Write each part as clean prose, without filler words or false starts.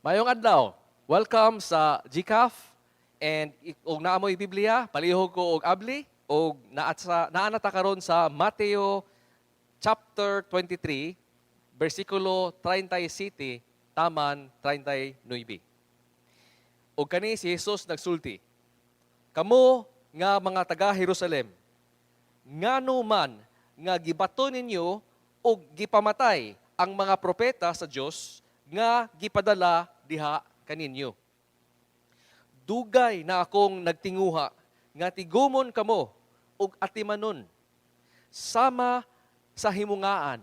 Mayong adlaw. Welcome sa GCAF and og naa mo'y Biblia, palihog ko og abli og naanata karon sa Mateo chapter 23 bersikulo 37 taman 39. Og kani si Jesus nagsulti, "Kamo nga mga taga Jerusalem, ngano man nga gibato ninyo og gipamatay ang mga propeta sa Dios nga gipadala diha kaninyo. Dugay na akong nagtinguha nga tigumon kamo og atimanon sama sa himungaan."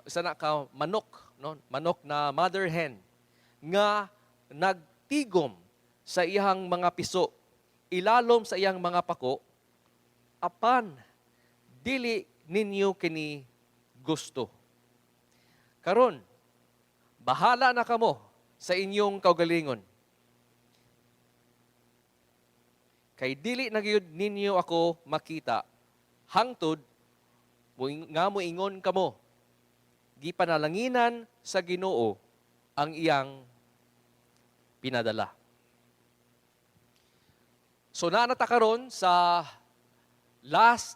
Isa na ka manok, no? Manok na mother hen nga nagtigom sa iyang mga piso, ilalom sa iyang mga pako, apan dili ninyo kini gusto. Karon, bahala na kamo sa inyong kaugalingon. Kay dili na gyud ninyo ako makita, hangtod nga moingon kamo, gipanalanginan sa Ginoo ang iyang pinadala. So naanata karon sa last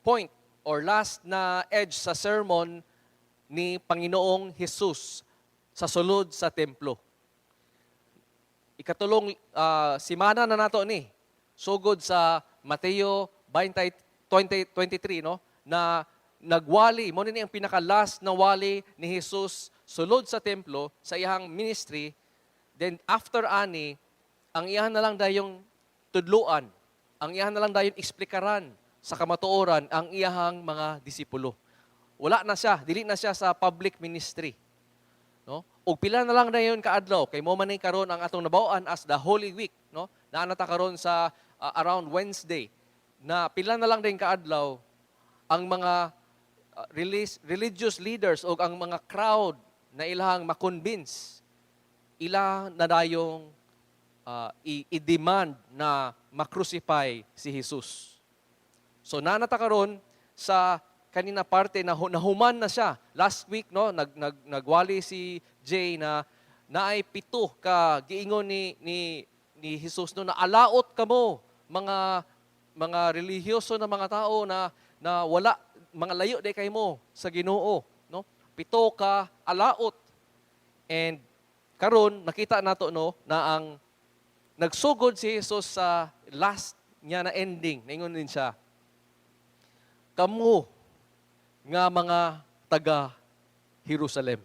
point or last na edge sa sermon ni Panginoong Jesus sa sulod sa templo. Ikatulong simana na nato ni sugod sa Mateo 20:23, no, na nagwali mo ni ang pinaka-last na wali ni Jesus sulod sa templo sa iyang ministry. Then after ani, ang iyahan na lang dayong tudluan, ang iyahan na lang dayong eksplikaran sa kamatuoran ang iyahang mga disipulo. Wala na siya, dili na siya sa public ministry. No? Og pila na lang dayon kaadlaw kay mo man ni karon ang atong nabaw-an as the Holy Week, no? Naanata karon sa around Wednesday na pila na lang din kaadlaw ang mga religious leaders o ang mga crowd na ilahang makonvince ila na dayong i-demand na makrucify si Jesus. So naanata karon sa kanina parte na nahuman na siya. Last week, no, nagwali si Jay na naay 7 ka giingon ni Jesus, no, na alaot kamo mga relihiyoso na mga tao na wala mga layo day kay mo sa Ginoo, no? 7 ka alaot. And karon nakita nato, no, na ang nagsugod si Jesus sa last niya na ending. Naingon din siya, "Kamo nga mga taga Jerusalem."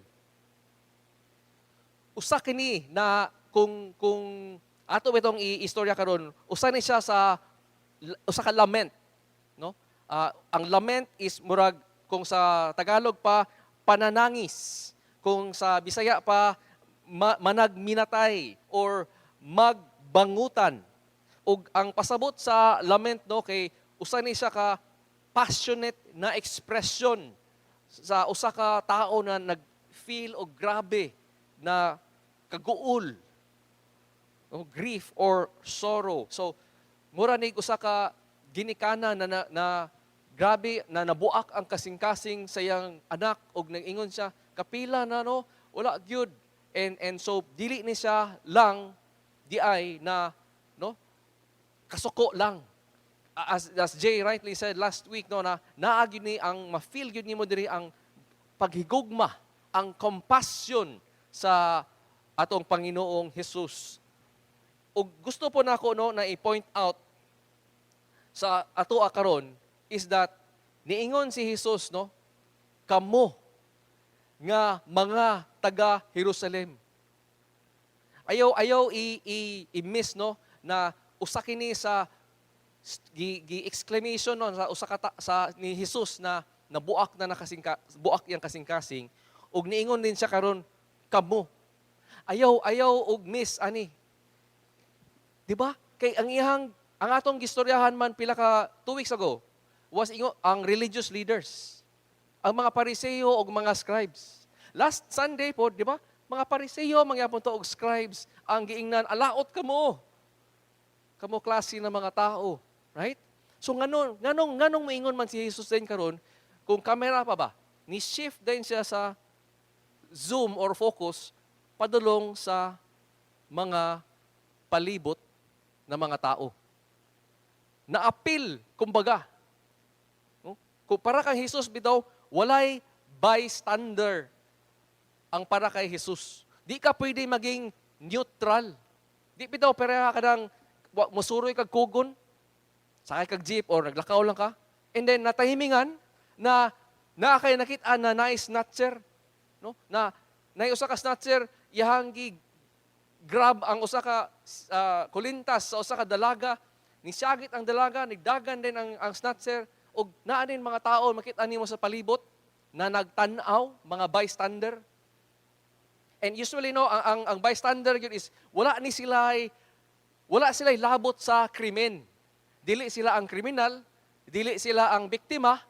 Usa kini na kung ato itong istorya karon, usa ni siya sa usa ka lament, no? Ang lament is murag kung sa Tagalog pa pananangis, kung sa Bisaya pa managminatay or magbangutan. Ug ang pasabot sa lament, no, kay usa ni siya ka passionate na expression sa usa ka tao na nag-feel o grabe na kaguol, o grief or sorrow. So mura ni usa ka ginikana na grabe na nabuak ang kasing-kasing sa iyang anak og nag-ingon siya kapila na, no, wala gyud. And so dili ni siya lang di ay na, no, kasuko lang. As Jay rightly said last week, no, na naagi ni ang ma-feel gyud nimo diri ang paghigugma, ang compassion sa atong Panginoong Jesus. Ug gusto po nako, no, na i-point out sa ato karon is that niingon si Jesus, no, kamo nga mga taga Jerusalem. Ayaw i-miss, no, na usa kini sa exclamation, no, sa usa ka sa ni Jesus na nabuak na buak yang kasing-kasing, ug niingon din siya karon, kamo. Ayaw og miss ani. Di ba? Kay ang atong gistoryahan man pila ka 2 weeks ago was ang religious leaders, ang mga Pariseo ug mga scribes. Last Sunday po, di ba? Mga Pariseo, mangyapon to og scribes ang giingnan, alaot kamo klase ng mga tao. Right? So nganong maingon man si Jesus din karon kung kamera pa ba? Ni shift din siya sa zoom or focus padulong sa mga palibot na mga tao. Naapil, kumbaga. No? Kung para kay Jesus bitaw, walay bystander ang para kay Jesus. Di ka pwede maging neutral. Di bitaw, pero ka nang musuroy kag kugon, sakay kag jeep, or naglakaw lang ka, and then natahimingan na kay nakita na snatcher, no? Na usa ka snatcher, iyang grab ang usa ka kulintas sa usa ka dalaga, nisagit ang dalaga, nigdagan din ang snatcher, ug naa din mga tao makita nimo sa palibot na nagtan-aw, mga bystander. And usually no, ang bystander yun is wala sila'y labot sa krimen. Dili sila ang kriminal, dili sila ang biktima.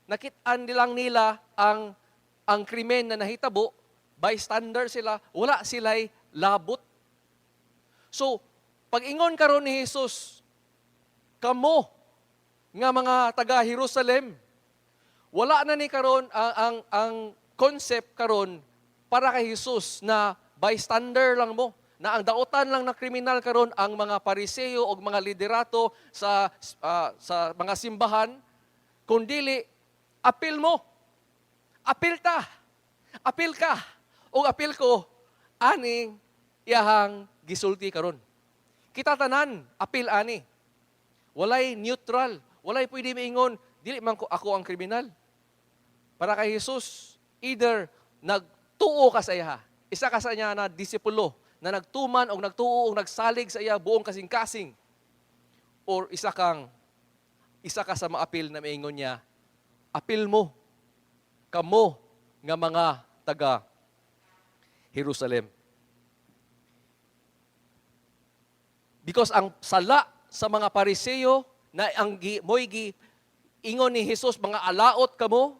Nakit-an lang nila ang krimen na nahitabo, bystander sila, wala sila'y labot. So, pag-ingon karon ni Jesus, kamo nga mga taga Jerusalem, wala na ni karon ang concept karon para kay Jesus na bystander lang mo, na ang dautan lang na kriminal karon ang mga Pariseo o mga liderato sa mga simbahan, kundili apil mo. Apil ka. O apil ko aning iyahang gisulti karon. Kita tanan apil ani. Walay neutral, walay pwede miingon dili man ko ako ang kriminal. Para kay Jesus, either nagtuo ka sa iya, isa ka sa niya na disipulo, na nagtuman o nagtuo o nagsalig sa iya buong kasing-kasing, or isa ka sa maapil na miingon niya, apil mo, kamo nga mga taga Jerusalem. Because ang sala sa mga Pariseo na ang mo'y ingon ni Jesus, mga alaot kamo,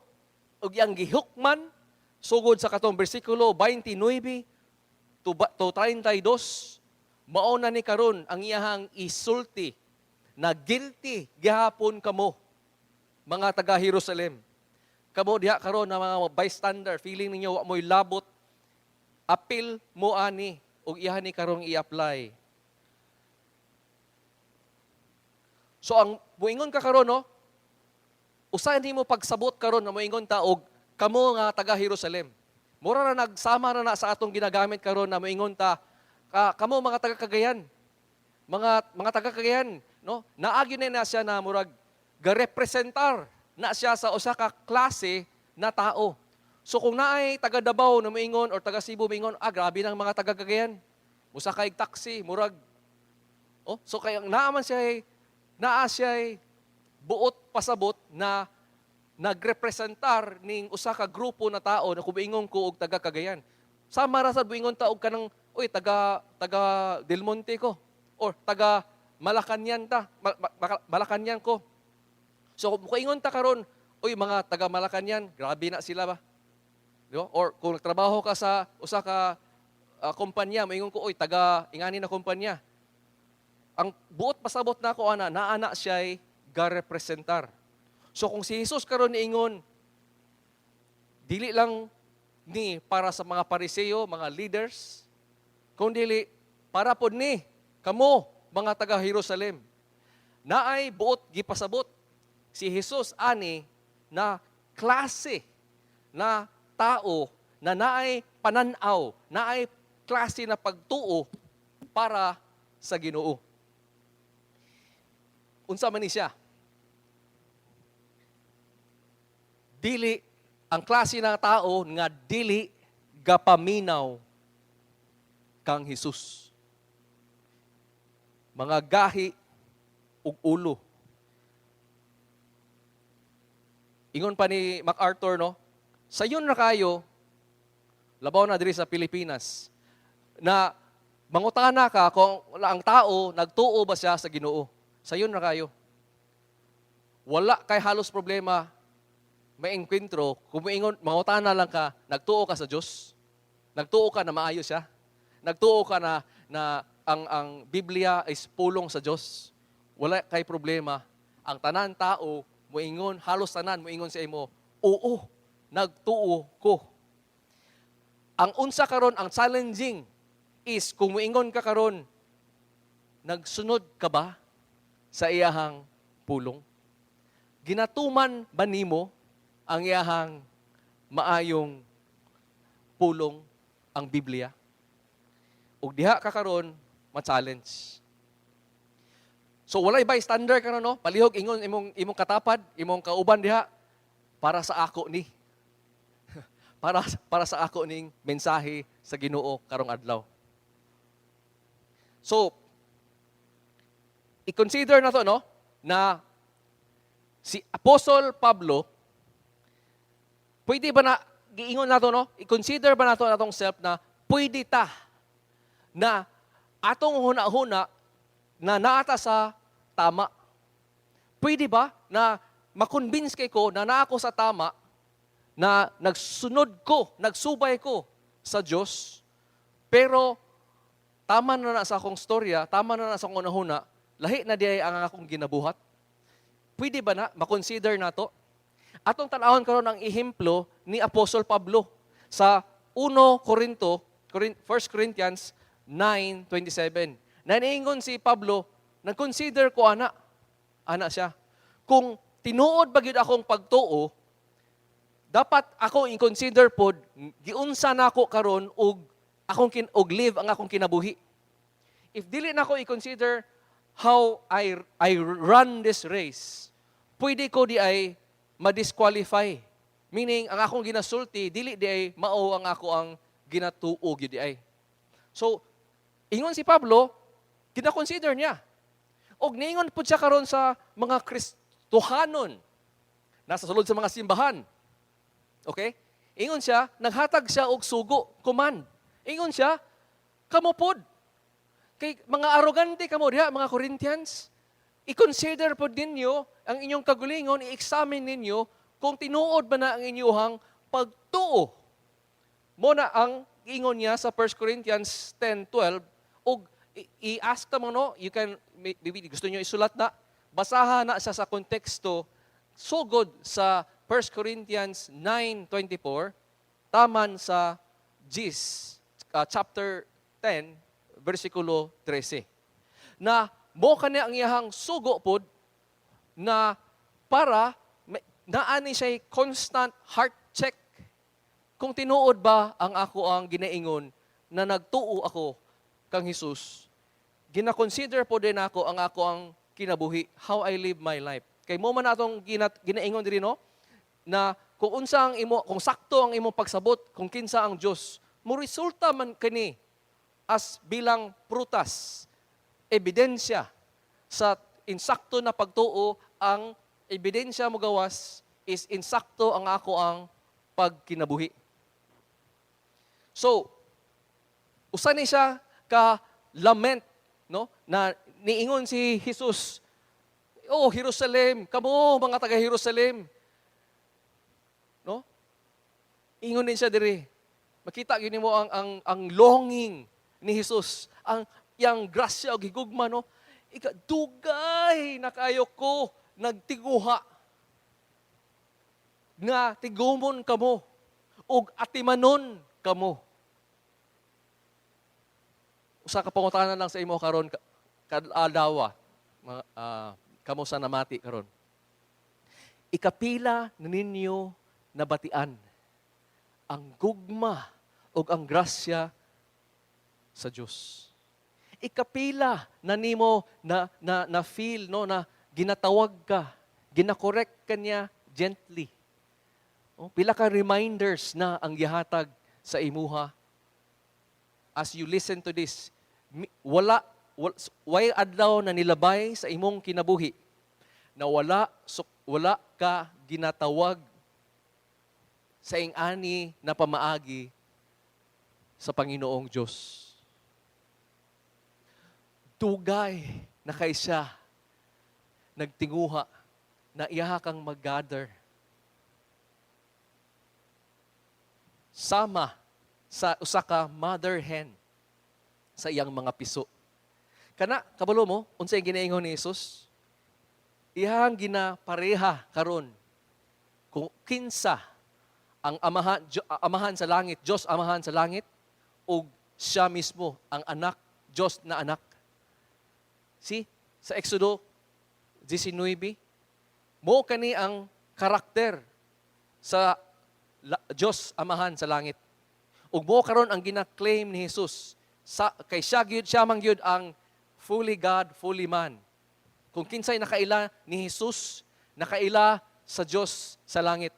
ug yang gihukman sugod sa katong bersikulo 29 to 32, mao na ni karon ang iyahang isulti na guilty gihapon kamo mga taga Jerusalem. Kamo diha karon na mga bystander, feeling ninyo wa mo'y labot, apil mo ani ug iyahan ni karong i-apply. So ang muingon ka karon no, usahay nimo pagsabot karon na moingon ta og kamo nga taga Jerusalem. Mura na nagsama na sa atong ginagamit karon na moingon ta kamo mga taga Cagayan. Mga taga Cagayan, no? Naagi na siya na murag ga-representar na siya sa usa ka klase na tao. So kung naay taga Davao na moingon or taga Cebu moingon, grabe nang mga taga Cagayan. Usa kay taxi, murag so kay naaman siya buot pasabot na nagrepresentar ning usa ka grupo na tao na kumiingon ko og taga Cagayan. Sama ra sa buingon ta og kanang taga Del Monte ko or taga Malacañang Malacañang ko. So kung ingon ta karon, mga taga Malacañang, grabe na sila ba? Di ba? Or kung nagtrabaho ka sa usa ka kumpanya, moingon ko taga ingani na kumpanya. Ang buot pasabot na ko naana siya'y ga-representar. So kung si Jesus karon niingon, dili lang ni para sa mga Pariseo, mga leaders, kundi para pod ni kamo mga taga Jerusalem. Naay buot gipasabot si Jesus ani na klase na tao na naay pananaw, naay klase na pagtuo para sa Ginoo. Unsa man ni siya? Dili ang klase ng tao nga dili gapaminaw kang Jesus. Mga gahi ug ulo. Ingon pa ni MacArthur, no? Sayon na kayo, labaw na diri sa Pilipinas, na mangutana ka kung ang tao nagtuo ba siya sa Ginoo. Sayon na kayo. Wala kay halos problema may enkwentro, kung mangutana lang ka, nagtuo ka sa Diyos, nagtuo ka na maayos siya, nagtuo ka na ang Biblia is pulong sa Diyos, wala kay problema. Ang tanan tao, halos tanan moingon sa imo, oo, nagtuo ko. Ang unsa karon, ang challenging is kung muingon ka karon, nagsunod ka ba sa iyahang pulong? Ginatuman ba nimo ang iyahang maayong pulong, ang Biblia? Ug diha ka karon ma-challenge. So walay bystander ka no? Palihog ingon imong katapad, imong kauban diha para sa ako ni. para sa ako ning mensahe sa Ginoo karong adlaw. So i-consider na to no na si Apostle Pablo, pwede ba na giingon nato no? I-consider ba nato atong self na pwede ta na atong huna-huna na naata sa tama? Pwede ba na makonvince kay ko na naa ko sa tama, na nagsunod ko, nagsubay ko sa Diyos, pero tama na sa akong storya, tama na sa akong unahuna, lahi na diay ang akong ginabuhat? Pwede ba na makonsider nato? Atong tanawon karon ang ehemplo ni Apostle Pablo sa 1 Corinthians 9:27. Naniingon si Pablo, nag-consider ko ana siya. Kung tinuod ba gyud akong pagtuo, dapat ako i-consider pod giunsa nako karon og og live ang akong kinabuhi. If dili nako i-consider how I run this race, pwede ko di ay ma-disqualify. Meaning ang akong ginasulti dili di ay mao ang ako ang ginatuo gyud di ay. So ingon si Pablo, gina-consider niya. Og niingon pud siya karon sa mga Kristohanon nasa sulod sa mga simbahan. Okay? Ingon siya, naghatag siya og sugo, command. Ingon siya, kamo pod. Kay mga arrogante kamo diha, mga Corinthians. I-consider pod ninyo ang inyong kagulingon, i-examine ninyo kung tinuod ba na ang inyong pagtuo. Mo na ang ingon niya sa 1 Corinthians 10:12, og i-ask ta mo no, you can maybe gusto niyo isulat na, basahan na siya sa konteksto sugod sa 1 Corinthians 9:24, taman sa chapter 10, versikulo 13. Na mo kani ang iyahang sugo pod na para naani siya constant heart check kung tinuod ba ang ako ang ginaingon na nagtuo ako kang Hesus. Gina-consider po din ako ang ako ang kinabuhi, how I live my life. Kay mo man atong ginaingon diri no, na kung unsa ang kung sakto ang imong pagsabot, kung kinsa ang Dios, mo resulta man kani as bilang prutas, ebidensya sa insakto na pagtuo. Ang ebidensya mo gawas is insakto ang ako ang pagkinabuhi. So, usa ni siya ka lament no na niingon si Jesus, oh Jerusalem, kamo mga taga Jerusalem, no? Ingon din siya diri. Makita gyud nimo ang longing ni Jesus, ang yang grasya og higugma no. Dugay na kayo ko nagtiguha nga tigumon kamo ug atimanon kamo. Usa ka pangutanan lang sa imo karon kadlawa, kamo sa namati karon. Ikapila na ninyo nabatian ang gugma ug ang grasya sa Dios. Ikapila na nimo na feel no na ginatawag ka, ginakorek ka niya gently. Pila ka reminders na ang gihatag sa imuha. As you listen to this, wala adlaw na nilabay sa imong kinabuhi na wala ka ginatawag sa ingani na pamaagi sa Panginoong Diyos. Dugay na kay siya nagtinguha na iyaha kang mag-gather sama sa usa ka mother hen sa iyang mga piso. Kana kabalo mo unsay ginaingon ni Jesus? Iyang ginapareha karon kung kinsa ang amahan sa langit, Diyos amahan sa langit, o siya mismo ang anak, Diyos na anak. See, sa Exodo 19, mo kani ang karakter sa Diyos amahan sa langit. Ug mo karon ang gina-claim ni Jesus kay siya man gyud ang fully God, fully man. Kung kinsay nakaila ni Jesus, nakaila sa Diyos sa langit.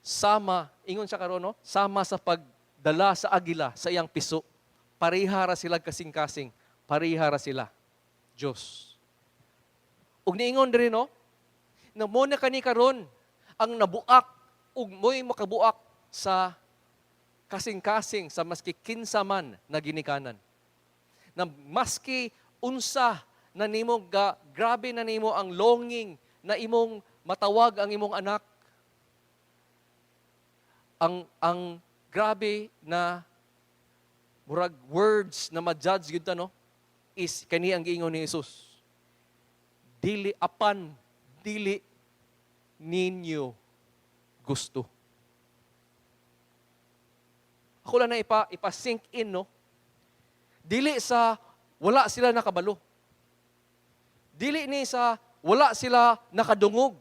Sama, ingon siya karon, no? Sama sa pagdala sa agila sa iyang piso. Parihara sila kasing-kasing. Parihara sila. Diyos. Ug niingon diri, no? Na mo na kani karon ang nabuak ug mo'y makabuak sa kasing-kasing sa maski kinsa man na ginikanan. Na maski unsa na nimo grabe na nimo ang longing na imong matawag ang imong anak. Ang grabe na murag words na ma-judge gyud ta, no, is kani ang giingon ni Jesus. Dili ninyo gusto. Ako lang na ipa-sink in, no. Dili sa wala sila nakabalo. Dili ni sa wala sila nakadungog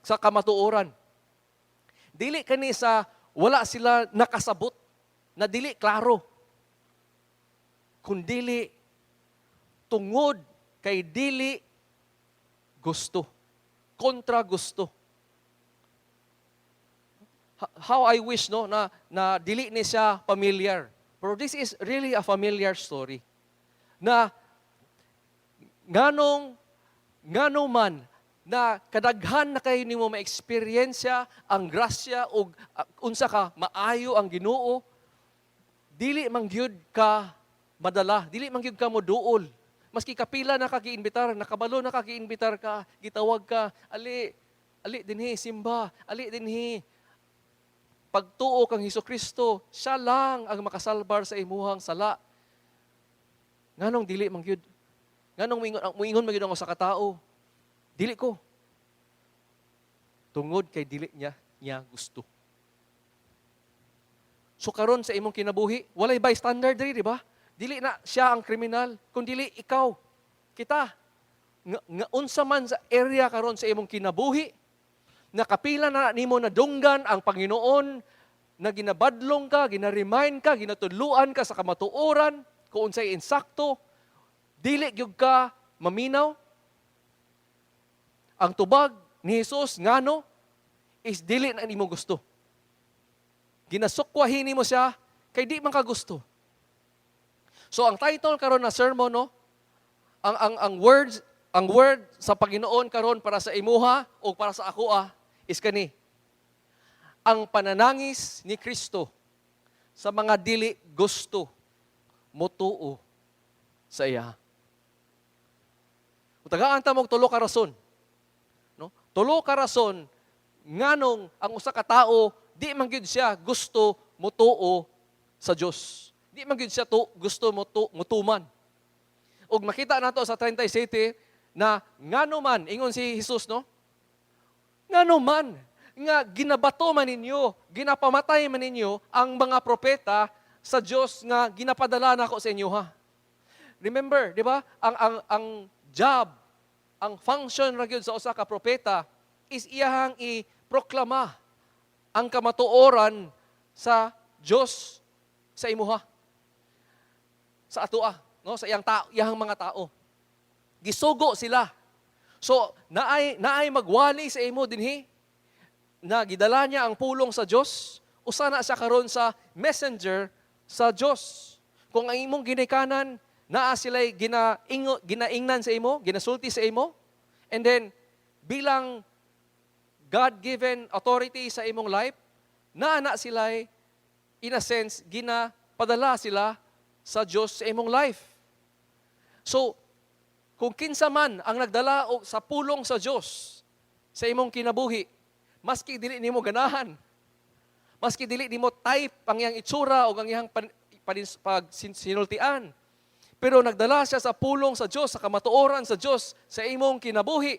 sa kamatuoran. Dili kani sa wala sila nakasabot, na dili klaro. Kundili tungod kay dili gusto, kontra gusto. How I wish, no, na dili ni siya familiar. Pero this is really a familiar story. Na nganong man na kadaghan na kayo nimo ma-eksperyensya ang grasya o unsa ka maayo ang Ginoo, dili man gyud ka madala, dili man gyud ka moduol. Maski kapila na ka giimbitar, nakabalo na ka giimbitar ka, gitawag ka, ali dinhi simba, ali dinhi pagtuo kang Hesukristo, siya lang ang makasalbar sa imuhang sala. Nganong dili man gyud? Nganong muingon man gyud ang usa ka tawo? Dili ko. Tungod kay dili niya gusto. So karon sa imong kinabuhi, walay bystander diri, di ba? Dili na siya ang kriminal, kundi ikaw, kita. Nga unsa man sa area karon sa imong kinabuhi, nakapila na nimo nadunggan ang Panginoon, na ginabadlong ka, ginaremind ka, ginatudluan ka sa kamatuoran, kung unsay insakto, dili gyud ka maminaw. Ang tubag ni Jesus ngano is dili na nimo gusto. Ginasukwahin nimo siya kay di man ka gusto. So ang title karon na sermon, no, ang word sa Panginoon karon para sa imuha o para sa ako is kani: ang pananangis ni Kristo sa mga dili gusto motuo sa iya. Utagaan ta mo tulo ka rason. No? Tulo ka rason nganong ang usa ka tawo di man gyud siya gusto motuo sa Dios. Di man gyud siya gusto mutuman. Ug makita nato sa 37 na ngano man ingon si Jesus, no? Ngano man nga ginabato man ninyo, ginapamatay man ninyo ang mga propeta sa Dios nga ginapadala nako sa inyo, ha. Remember, di ba? Ang job, ang function ra gyud sa usa ka propeta is iyahang i-proklama ang kamatuoran sa Dios sa imuha. Sa atoa, no, sa iyang mga tao. Gisugo sila. So, naay magwali sa imo dinhi na gidala niya ang pulong sa Dios, usa na siya karon sa messenger sa Dios. Kung ang imong ginikanan, naa sila'y ginaingnan sa imo, ginasulti sa imo, and then bilang God-given authority sa imong life, naa sila'y in a sense ginapadala sila sa Dios sa imong life. So, kung kinsa man ang nagdala sa pulong sa Dios sa imong kinabuhi, maski dili nimo ganahan, maski dili nimo type ang iyang itsura o ang iyang pagsinultian, pero nagdala siya sa pulong sa Dios, sa kamatuoran sa Dios sa imong kinabuhi.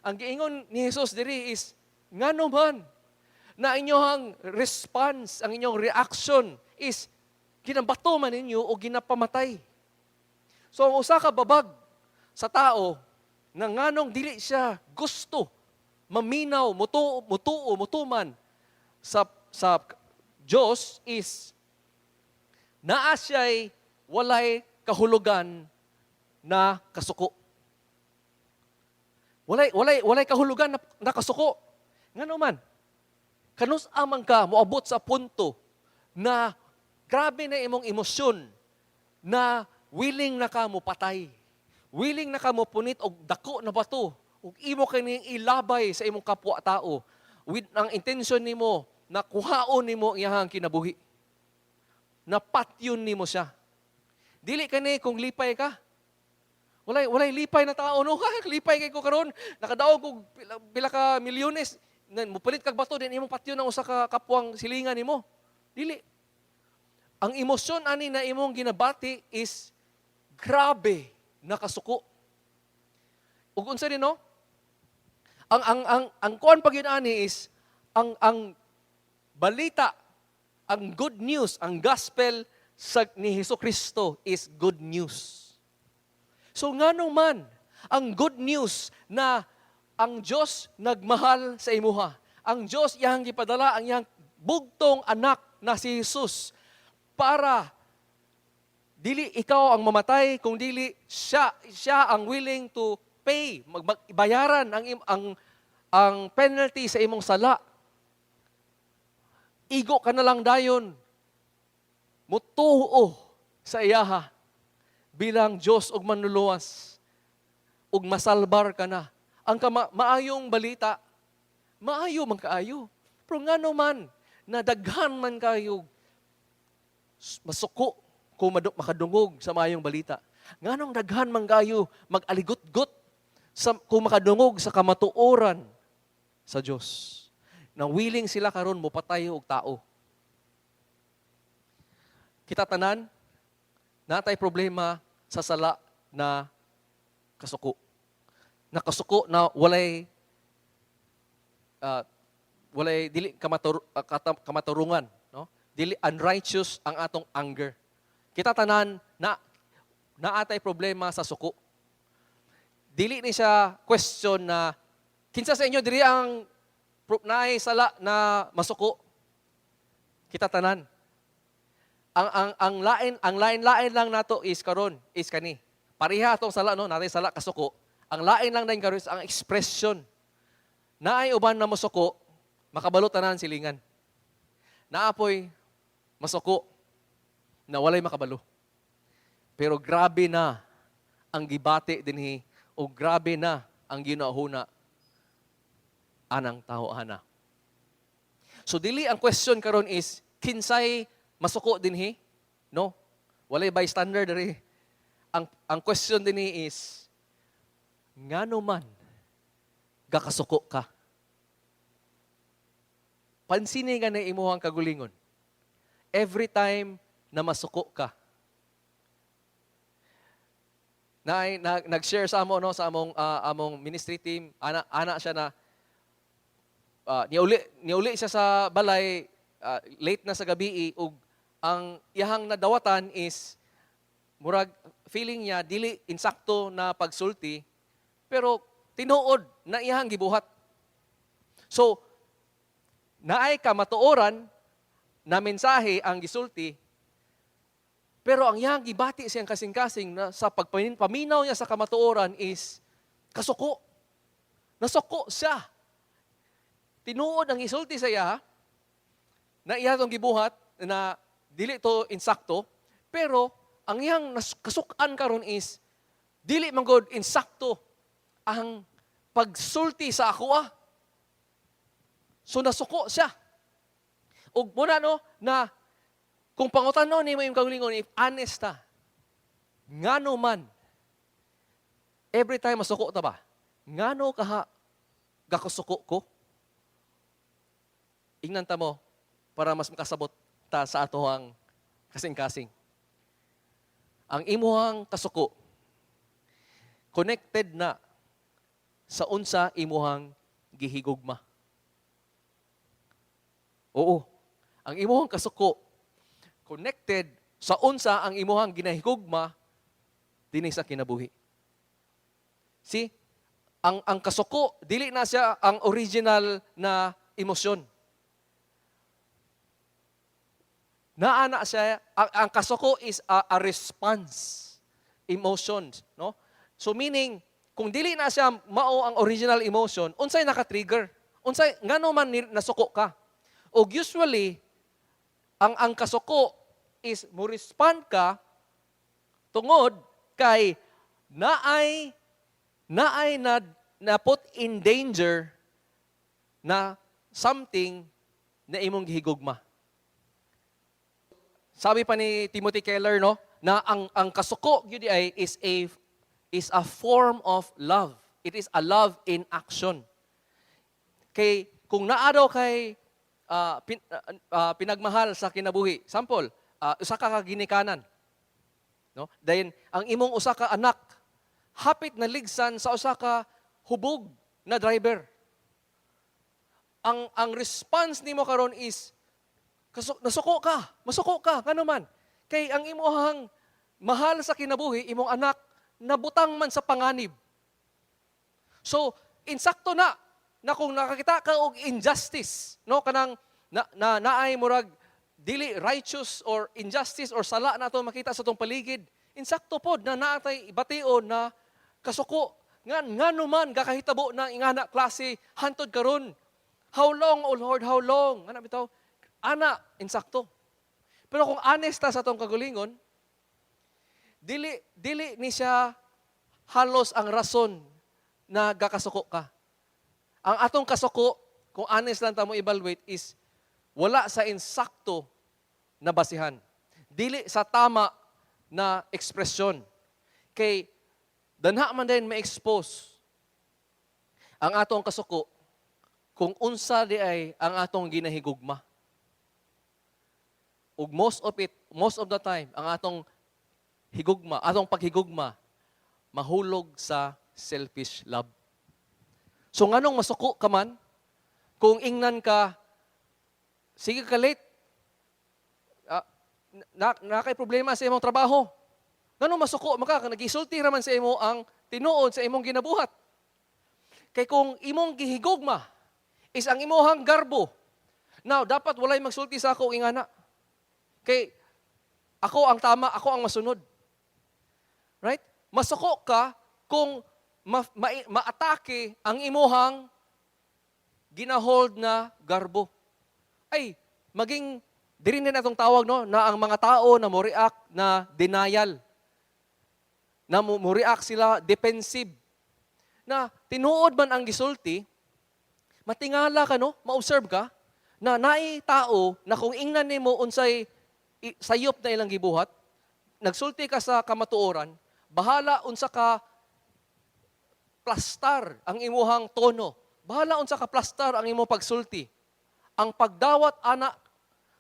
Ang giingon ni Jesus diri is Ngano man na inyong response, ang inyong reaction is ginabato man ninyo o ginapamatay. So ang usa ka babag sa tao na nganong dili siya gusto maminaw, mutuman sa Diyos is naa siya'y walay kahulugan na kasuko. Walay kahulugan na kasuko. Ngano man, kanus amang ka moabot sa punto na grabe na imong emosyon na willing na ka mo patay. Willing na ka mo punit og dako na bato. Ug imo kaning ilabay sa imong kapwa-tao with ang intention nimo na kuhaon nimo iyang kinabuhi. Na patyon nimo siya. Dili kani kung lipay ka. Walay lipay na tao no. Lipay kay ko karon. Nakadaog og pila ka milyones. Mupalit kag bato din imong patyon ng usa ka kapwang silingan nimo. Dili. Ang emosyon ani na imong ginabati is grabe na kasuko. Ug unsa din no? Ang kuan pag yun ani is ang balita, ang good news, ang gospel ni Hesukristo is good news. So ngano man ang good news na ang Diyos nagmahal sa imuha. Ang Diyos iyang gipadala ang iyang bugtong anak na si Jesus para dili ikaw ang mamatay, kung dili siya ang willing to pay, bayaran ang penalty sa imong sala. Igo ka na lang dayon. Mutuo sa iyaha bilang Diyos ug manluluwas ug masalbar ka na. Ang maayong balita, maayo man kaayo. Pero ngano man na daghan man kayo masuko kung makadungog sa maayong balita. Nganong daghan man kayo mag-aligot-got kung makadungog sa kamatuoran sa Diyos. Na willing sila karon mo patay og tao. Kita tanan, natay problema sa sala na kasuko. Na kasuko na walay dili kamaturungan, no? Dili unrighteous ang atong anger. Kita tanan na naatay problema sa suko. Dili ni siya question na kinsa sa inyo diri ang naay sala na masuko. Kita tanan. Ang lain lang nato is karon is kani. Pareha atong sala no, natay sala kasuko. Ang lain lang din karon is ang expression. Naay uban na masuko, makabalo tanan silingan. Naapoy masuko na walay makabalo. Pero grabe na ang gibati dinhi o grabe na ang ginahuna anang tao ana. So dili ang question karon is kinsay masuko dinhi? No. Walay bystander diri. Ang question dinhi is ngano man gakasuko ka? Pansini nga na imuhang kagulingon. Every time na masuko ka. Nag-share sa amo no sa among ministry team, ana siya na niuli siya sa balay late na sa gabi ug ang iyahang nadawatan is murag feeling niya dili insakto na pagsulti pero tinuod na iyahang gibuhat. So naay kamatuoran na mensahe ang gisulti, pero ang iyang gibati siyang kasing-kasing na sa pagpaminaw niya sa kamatuoran is kasuko. Nasuko siya. Tinuod ang isulti sa iya na iya tong gibuhat na dili to insakto, pero ang iyang kasukan karon is dili man gud insakto ang pagsulti sa ako So nasuko siya. Ug muna no na kung pangutanon ni mo yung kagulingon, if honest ta, ngano man, every time masuko ta ba? Ngano kaha gakasuko ko? Ingnan ta mo para mas makasabot ta sa atohang kasing-kasing. Ang imuhang kasuko, connected na sa unsa imuhang gihigugma. Oo. Ang imuhang kasuko connected sa unsa ang imuhang ginahigugma dinhi sa kinabuhi. See? Ang kasuko dili na siya ang original na emosyon. Naana siya ang kasuko is a response emotions, no? So meaning kung dili na siya mao ang original emotion, unsay naka-trigger? Unsay ngano man nasuko ka? O usually ang kasuko is mo respond ka tungod kay naay na put in danger na something na imong gihigugma. Sabi pa ni Timothy Keller, no, na ang kasuko gyud ay is a form of love. It is a love in action. Kay kung naadaw kay pinagmahal sa kinabuhi, sample, usa ka ginikanan, no? Then ang imong usa ka anak hapit na ligsan sa usa ka hubog na driver. Ang response nimo karon is masuko ka, ngano man. Kay ang imong mahal sa kinabuhi, imong anak, nabutang man sa panganib. So, insakto na kung nakakita ka og injustice, no, kanang naay murag dili righteous or injustice or sala na to makita sa tong paligid, insakto pod na naatay bation na kasuko ngano man gakahitabo na ingana klase hantod karon. How long, O Lord, how long? Ana bitaw? Ana, insakto. Pero kung honest ta sa tong kagalingon, dili ni siya halos ang rason na gakasuko ka. Ang atong kasuko, kung honest lang ta mo evaluate, is wala sa insakto na basihan. Dili sa tama na ekspresyon. Kay danha man din ma-expose ang atong kasuko kung unsa di ay ang atong ginahigugma. Ug most of the time, ang atong paghigugma, mahulog sa selfish love. So nganong masuko ka man, kung ingnan ka, sige ka late, nakay problema sa imong trabaho. Nganong masuko maka, nag-isulti raman sa imo ang tinuod sa imong ginabuhat. Kay kung imong gihigugma, is ang imuhang garbo, now, dapat walay magsulti sa ako, ingana. Kay ako ang tama, ako ang masunod. Right? Masuko ka kung maatake ang imuhang ginahold na garbo. Ay, maging, diri na itong tawag, no, na ang mga tao na mo react na denial. Na mo react sila defensive. Na tinuod man ang gisulti, matingala ka, no, ma-observe ka, na naay tao na kung ingnan nimo unsay sayop na ilang gibuhat, nagsulti ka sa kamatuoran, bahala unsa ka plastar ang imuhang tono. Bahala unsa ka plastar ang imong pagsulti. Ang pagdawat ana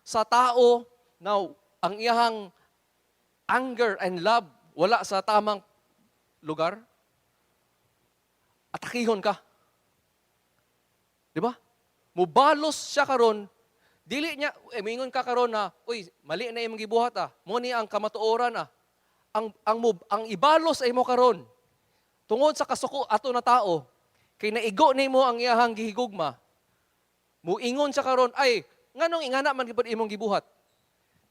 sa tao na ang iyang anger and love wala sa tamang lugar, atakihon ka. Di ba? Mubalos siya karon, dili niya, mingon ka karon na, uy, mali na imong gibuhat mo ni ang kamatuoran Ang ibalos ay mo karon, tungod sa kasuko ato na tao, kay naigo nimo ang iyahang gihigugma, muingon siya karon, ay, nganong ingana man gipod imong gibuhat?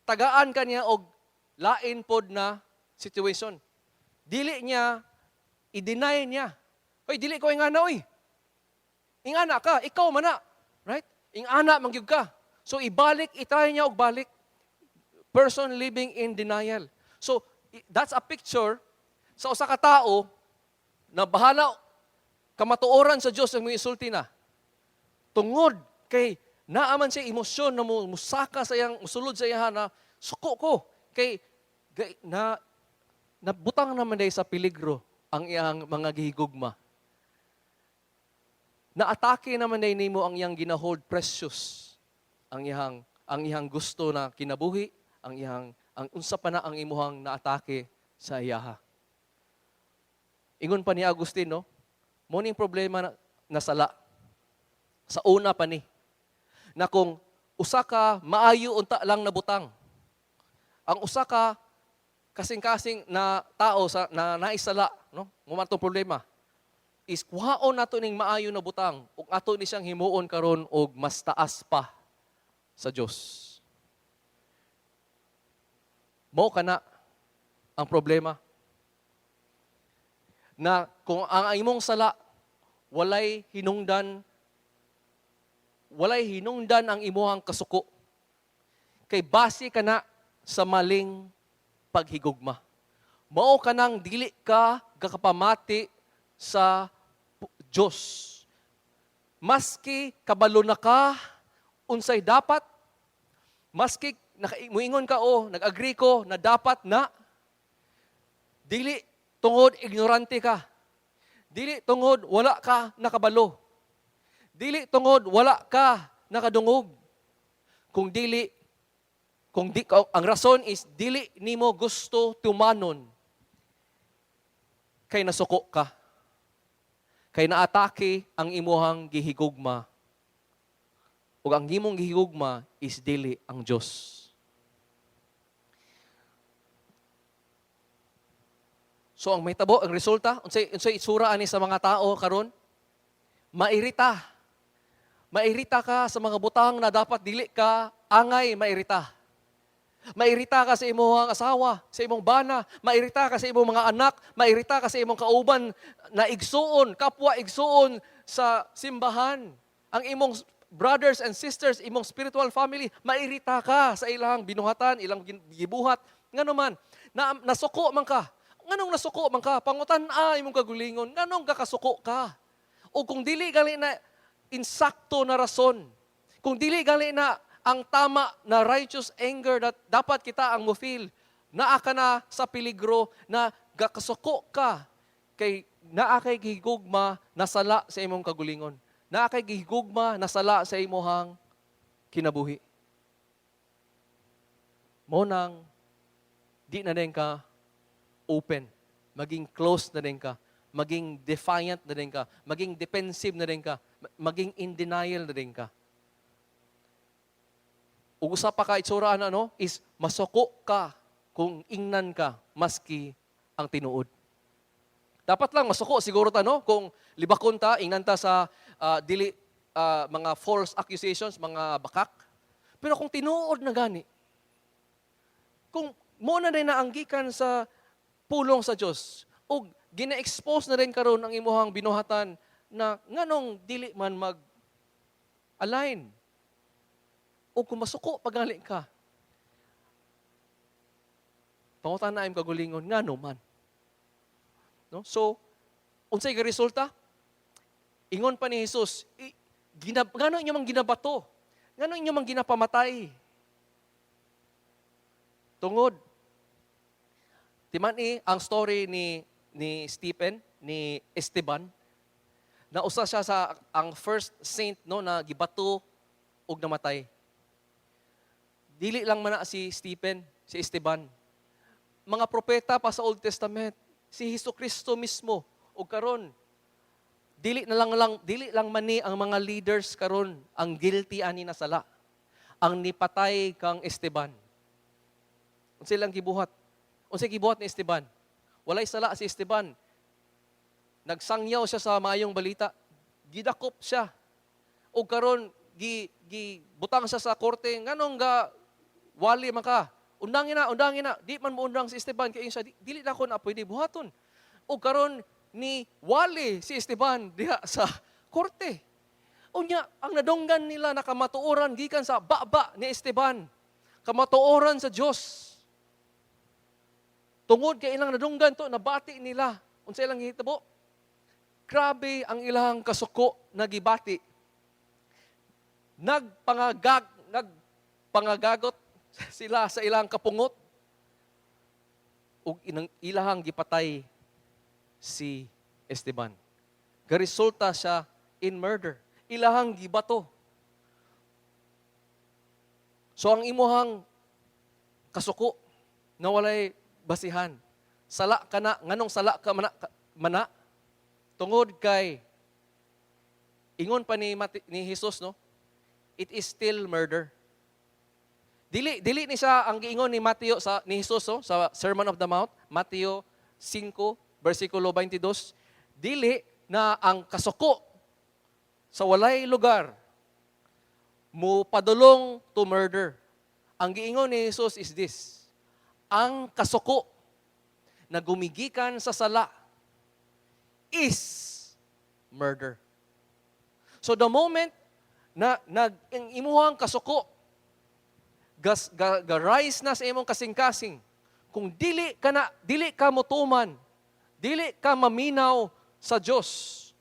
Tagaan ka niya og lain pod na situation. Dili niya, i-deny niya. Uy, dili ko ingana, uy. Ingana ka, ikaw man na. Right? Ingana, mangyug ka. So, itry niya og balik. Person living in denial. So, that's a picture sa usa ka tao na bahala kamatuoran sa Dios ang misulti na. Tungod kay naaman siya emosyon na musaka sa iyang musulod sa iya na suko ko kay nabutang naman day sa peligro ang iyang mga gihigugma. Naatake naman day nimo ang iyang ginahold precious, ang iyang gusto na kinabuhi, ang unsa pa na ang imuhang naatake sa iyaha. Ingon pa ni Agustin, no? Moning problema na sala. Sa una pa ni. Na kung usa ka maayo unta lang na butang. Ang usa ka kasing-kasing na tao sa na naisala, no? Mumatong problema is kuhaon nato ning maayo na butang ug ato ni siyang himuon karon og mas taas pa sa Dios. Mao kana ang problema. Na kung ang imong sala walay hinungdan ang imong kasuko. Kay base ka na sa maling paghigugma. Mao ka nang dili ka gakapamati sa Diyos. Maski kabalo na ka, unsay dapat, maski muingon ka nag-agree ko na dapat na, dili tungod ignorante ka. Dili tungod wala ka nakabalo. Dili tungod wala ka nakadungog. Ang rason is dili nimo gusto tumanon kay nasuko ka. Kay naatake ang imuhang gihigugma. Ug ang imong gihigugma is dili ang Dios. So ang mahitabo, ang resulta, unsay itsura ani sa mga tao karon? Mairita. Mairita ka sa mga butang na dapat dili ka angay mairita. Mairita ka sa imong asawa, sa imong bana, mairita ka sa imong mga anak, mairita ka sa imong kauban na igsuon, kapwa igsuon sa simbahan. Ang imong brothers and sisters, imong spiritual family, mairita ka sa ilang binuhatan, ilang gibuhat. Ngano man, nasuko man ka. Nganong nasuko man ka? Pangutan-a imong kagulingon. Nganong kakasuko ka? O kung dili gali na insakto na rason, kung dili gali na ang tama na righteous anger na dapat kita ang mo-feel, naa ka na sa peligro na gakasuko ka kay naa kay gihigugma nasala sa imong kagulingon. Naa kay gihigugma nasala sa imong kinabuhi. Mo nang di na din ka open, maging close na din ka, maging defiant na din ka, maging defensive na din ka, maging in denial na din ka. Ug usa pa ka itsura is masuko ka kung ingnan ka maski ang tinuod. Dapat lang masuko siguro kung libakon ta, ingnan ta sa mga false accusations, mga bakak. Pero kung tinuod na gani, kung mo na din naanggikan sa pulong sa Dios ug gina-expose na rin karon ang imuhang binuhatan na nganong dili man mag-align. O kung masuko pagali ka, pangutan na im kagulingon, ngano man. No? So, unsay ga resulta? Ingon pa ni Jesus, ngano inyo mang ginabato? Ngano inyo mang ginapamatay? Tungod. Timani ang story ni Stephen, ni Esteban, na usa siya sa ang first saint na gibato ug namatay. Dili lang man si Stephen, si Esteban. Mga propeta pa sa Old Testament, si Jesucristo mismo ug karon dili lang man ni ang mga leaders karon ang guilty ani na sala. Ang nipatay kang Esteban. Unsay lang gibuhat? Unsay gibuhat ni Esteban? Walay sala si Esteban. Nagsangyaw siya sa maayong balita. Gidakop siya. O karon butang siya sa korte. Nganong wali man ka? Undangin na. Di man mo undang si Esteban kay siya dili na ko na pwede buhaton. O karon ni wali si Esteban diha sa korte. Unya ang nadunggan nila nakamatuoran gikan sa baba ni Esteban. Kamatuoran sa Dios. Tungod kay ilang nadunggan to, nabati nila. Unsa ilang gihitabo? Grabe ang ilang kasuko na gibati. Nagpangagagot sila sa ilang kapungot. Ug ilang gipatay si Esteban. Garesulta siya in murder. Ilahang gibato. So ang imuhang kasuko na walay basihan. Sala ka na, nganong sala ka mana tungod kay ingon pa ni Jesus, it is still murder. Dili ni siya ang giingon ni Mateo ni Jesus sa Sermon of the Mount, Mateo 5 versikulo 22. Dili na ang kasuko sa walay lugar mo padulong to murder. Ang giingon ni Jesus is this: ang kasuko na gumigikan sa sala is murder. So the moment na ang imuhang kasuko rise na sa imong kasing-kasing, kung dili ka mutuman, dili ka maminaw sa Dios,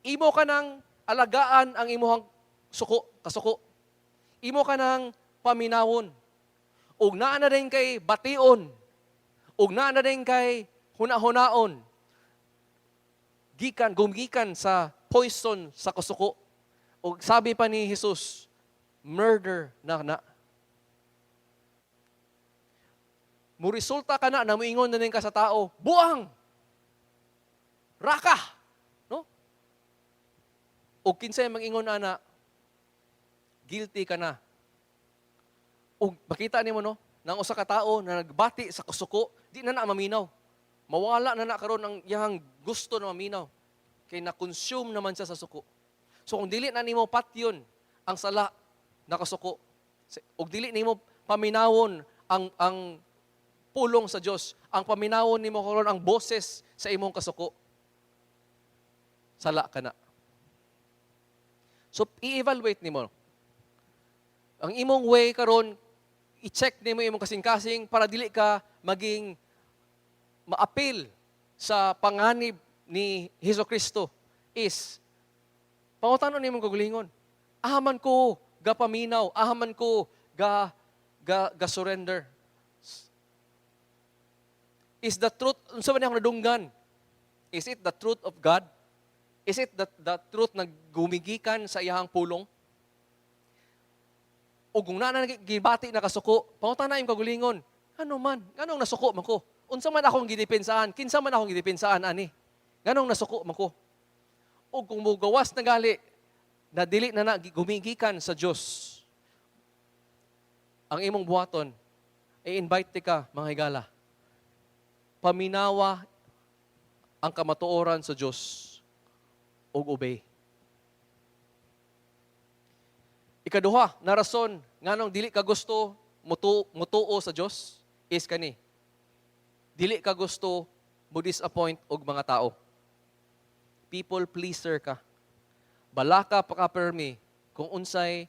imo ka nang alagaan ang imuhang kasuko. Imo ka nang paminawon. Ug naa na din kay bation. Ug naa na din kay hunahunaon. Gumigikan sa poison sa kasuko. Ug sabi pa ni Jesus, murder na. Muresulta ka na muingon na din ka sa tao, buang! Raka! No? O kinsay mangingon ana, guilty ka na. O makita nimo no, nang usa ka tao na nagbati sa kusuko, di na maminaw. Mawala na karon ang iyang gusto na maminaw. Kay na-consume naman siya sa suko. So kung dili na nimo patyon ang sala na kasuko, o dili nimo paminawon ang pulong sa Dios, ang paminawon nimo karon ang boses sa imong kasuko, sala ka na. So i-evaluate nimo. Ang imong way karon, i-check nimo imong kasing-kasing para dili ka maging maapil sa panganib ni Hesukristo is pangutanon nimong kagulingon. Ahaman ko ga paminaw, ahaman ko ga surrender. Is the truth, unsa man akong nadunggan? Is it the truth of God? Is it the truth na gumigikan sa iyahang pulong? O kung gibati na kasuko, pangutanan imong kagulingon, ano man, ganong nasuko man ko? Unsa man akong gidipensaan? Kinsa man akong gidipensaan ani? Ganong nasuko man ko? O kung mugawas na gali, na dili na gumigikan sa Dios, ang imong buhaton, i-invite ka, mga higala. Paminawa ang kamatuoran sa Dios ug obey. Ikaduha na rason nganong dili ka gusto mutuo sa Dios is kani. Dili ka gusto mo disappoint og mga tao. People pleaser ka. Bala ka pakapermi kung unsay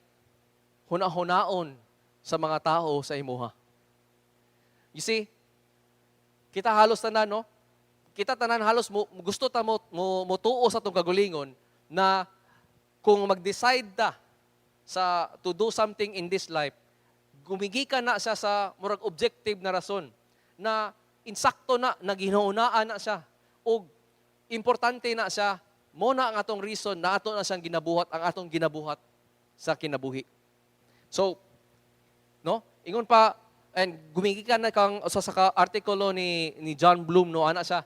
hunahunaon sa mga tao sa imuha. You see, kita halos tanan, no? Kita tanan halos gusto ta mo tuo sa tong kagulingon na kung mag-decide ta to do something in this life, gumigikan na siya sa murag objective na rason na insakto na naginunaan na siya o importante na siya mo na ang atong reason na ato na siyang ginabuhat ang atong ginabuhat sa kinabuhi. So, no? Ingon pa, and gumigikan na kang sa artikulo ni John Bloom, no, ana siya.